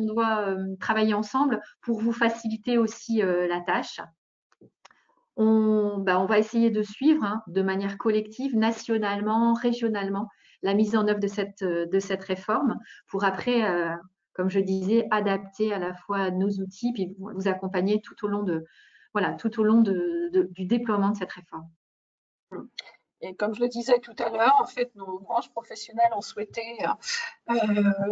travailler ensemble pour vous faciliter aussi la tâche. On va essayer de suivre de manière collective, nationalement, régionalement, la mise en œuvre de cette réforme pour après, comme je disais, adapter à la fois nos outils puis vous accompagner tout au long du déploiement de cette réforme. Et comme je le disais tout à l'heure, en fait, nos branches professionnelles ont souhaité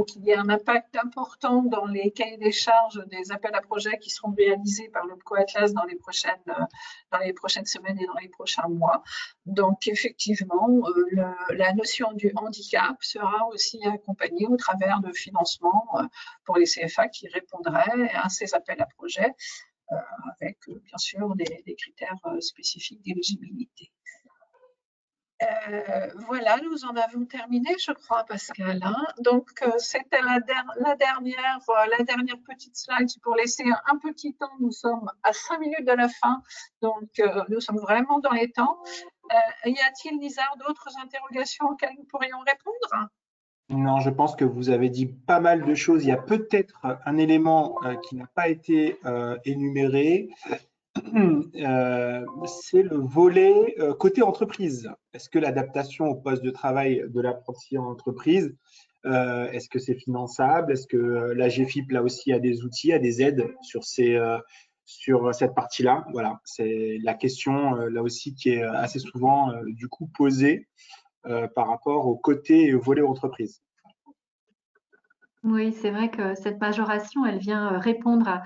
qu'il y ait un impact important dans les cahiers des charges des appels à projets qui seront réalisés par le Coatlas dans les prochaines semaines et dans les prochains mois. Donc, effectivement, la notion du handicap sera aussi accompagnée au travers de financements pour les CFA qui répondraient à ces appels à projets avec, bien sûr, des critères spécifiques d'éligibilité. Voilà, nous en avons terminé, je crois, Pascal. Hein. Donc, c'était la dernière petite slide pour laisser un petit temps. Nous sommes à 5 minutes de la fin, donc nous sommes vraiment dans les temps. Y a-t-il, Nizar, d'autres interrogations auxquelles nous pourrions répondre? Non, je pense que vous avez dit pas mal de choses. Il y a peut-être un élément qui n'a pas été énuméré. C'est le volet côté entreprise. Est-ce que l'adaptation au poste de travail de l'apprenti en entreprise, est-ce que c'est finançable? Est-ce que la GFIP, là aussi, a des outils, a des aides sur cette partie-là? Voilà, c'est la question, là aussi, qui est assez souvent, du coup, posée par rapport au côté volet entreprise. Oui, c'est vrai que cette majoration, elle vient répondre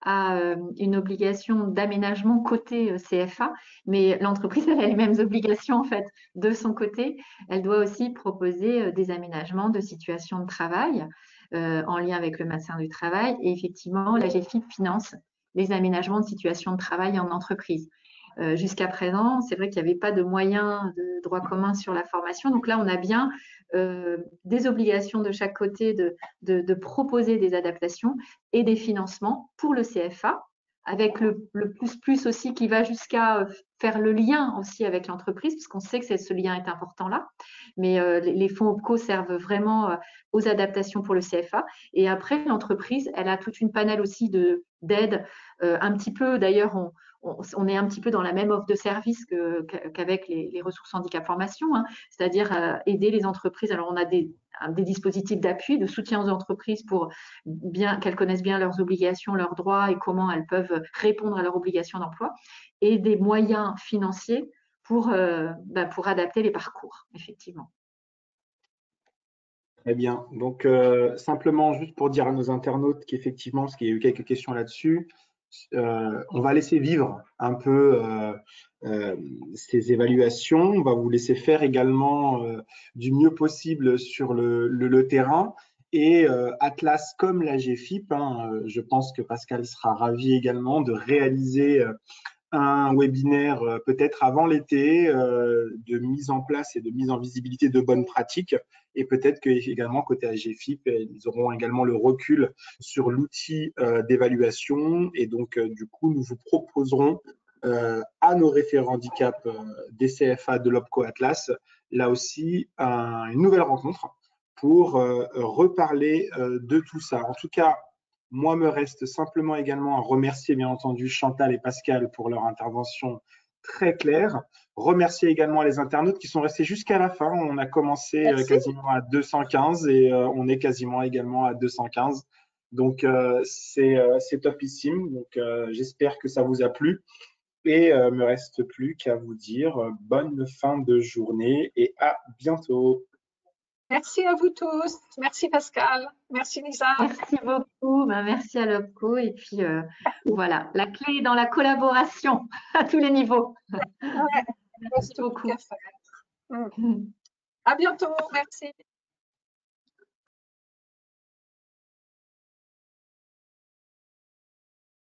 à une obligation d'aménagement côté CFA, mais l'entreprise, elle a les mêmes obligations en fait de son côté. Elle doit aussi proposer des aménagements de situations de travail en lien avec le médecin du travail. Et effectivement, la GFIP finance les aménagements de situations de travail en entreprise. Jusqu'à présent, c'est vrai qu'il n'y avait pas de moyens de droit commun sur la formation. Donc là, on a bien des obligations de chaque côté de proposer des adaptations et des financements pour le CFA, avec le plus aussi qui va jusqu'à faire le lien aussi avec l'entreprise, parce qu'on sait que ce lien est important là. Mais les fonds OPCO servent vraiment aux adaptations pour le CFA. Et après, l'entreprise, elle a toute une panel aussi d'aide. Un petit peu, d'ailleurs, on est un petit peu dans la même offre de service qu'avec les ressources handicap formation, hein, c'est-à-dire aider les entreprises. Alors, on a des dispositifs d'appui, de soutien aux entreprises pour qu'elles connaissent bien leurs obligations, leurs droits et comment elles peuvent répondre à leurs obligations d'emploi, et des moyens financiers pour adapter les parcours, effectivement. Très bien. Donc, simplement, juste pour dire à nos internautes qu'effectivement, parce qu'il y a eu quelques questions là-dessus, on va laisser vivre un peu ces évaluations. On va vous laisser faire également du mieux possible sur le terrain. Et Atlas comme la GFIP, hein, je pense que Pascal sera ravi également de réaliser un webinaire peut-être avant l'été de mise en place et de mise en visibilité de bonnes pratiques. Et peut-être que également côté AGFIP, ils auront également le recul sur l'outil d'évaluation. Et donc, du coup, nous vous proposerons à nos référents handicap des CFA de l'OPCO Atlas, là aussi, une nouvelle rencontre pour reparler de tout ça. En tout cas, moi, me reste simplement également à remercier, bien entendu, Chantal et Pascal pour leur intervention très claire. Remercier également les internautes qui sont restés jusqu'à la fin. On a commencé quasiment à 215 et on est quasiment également à 215. Donc, c'est topissime. Donc, j'espère que ça vous a plu. Et me reste plus qu'à vous dire bonne fin de journée et à bientôt. Merci à vous tous. Merci Pascal. Merci Lisa. Merci beaucoup. Merci à l'OPCO. Et puis, voilà, la clé est dans la collaboration à tous les niveaux. Ouais, Merci beaucoup. À bientôt. Merci.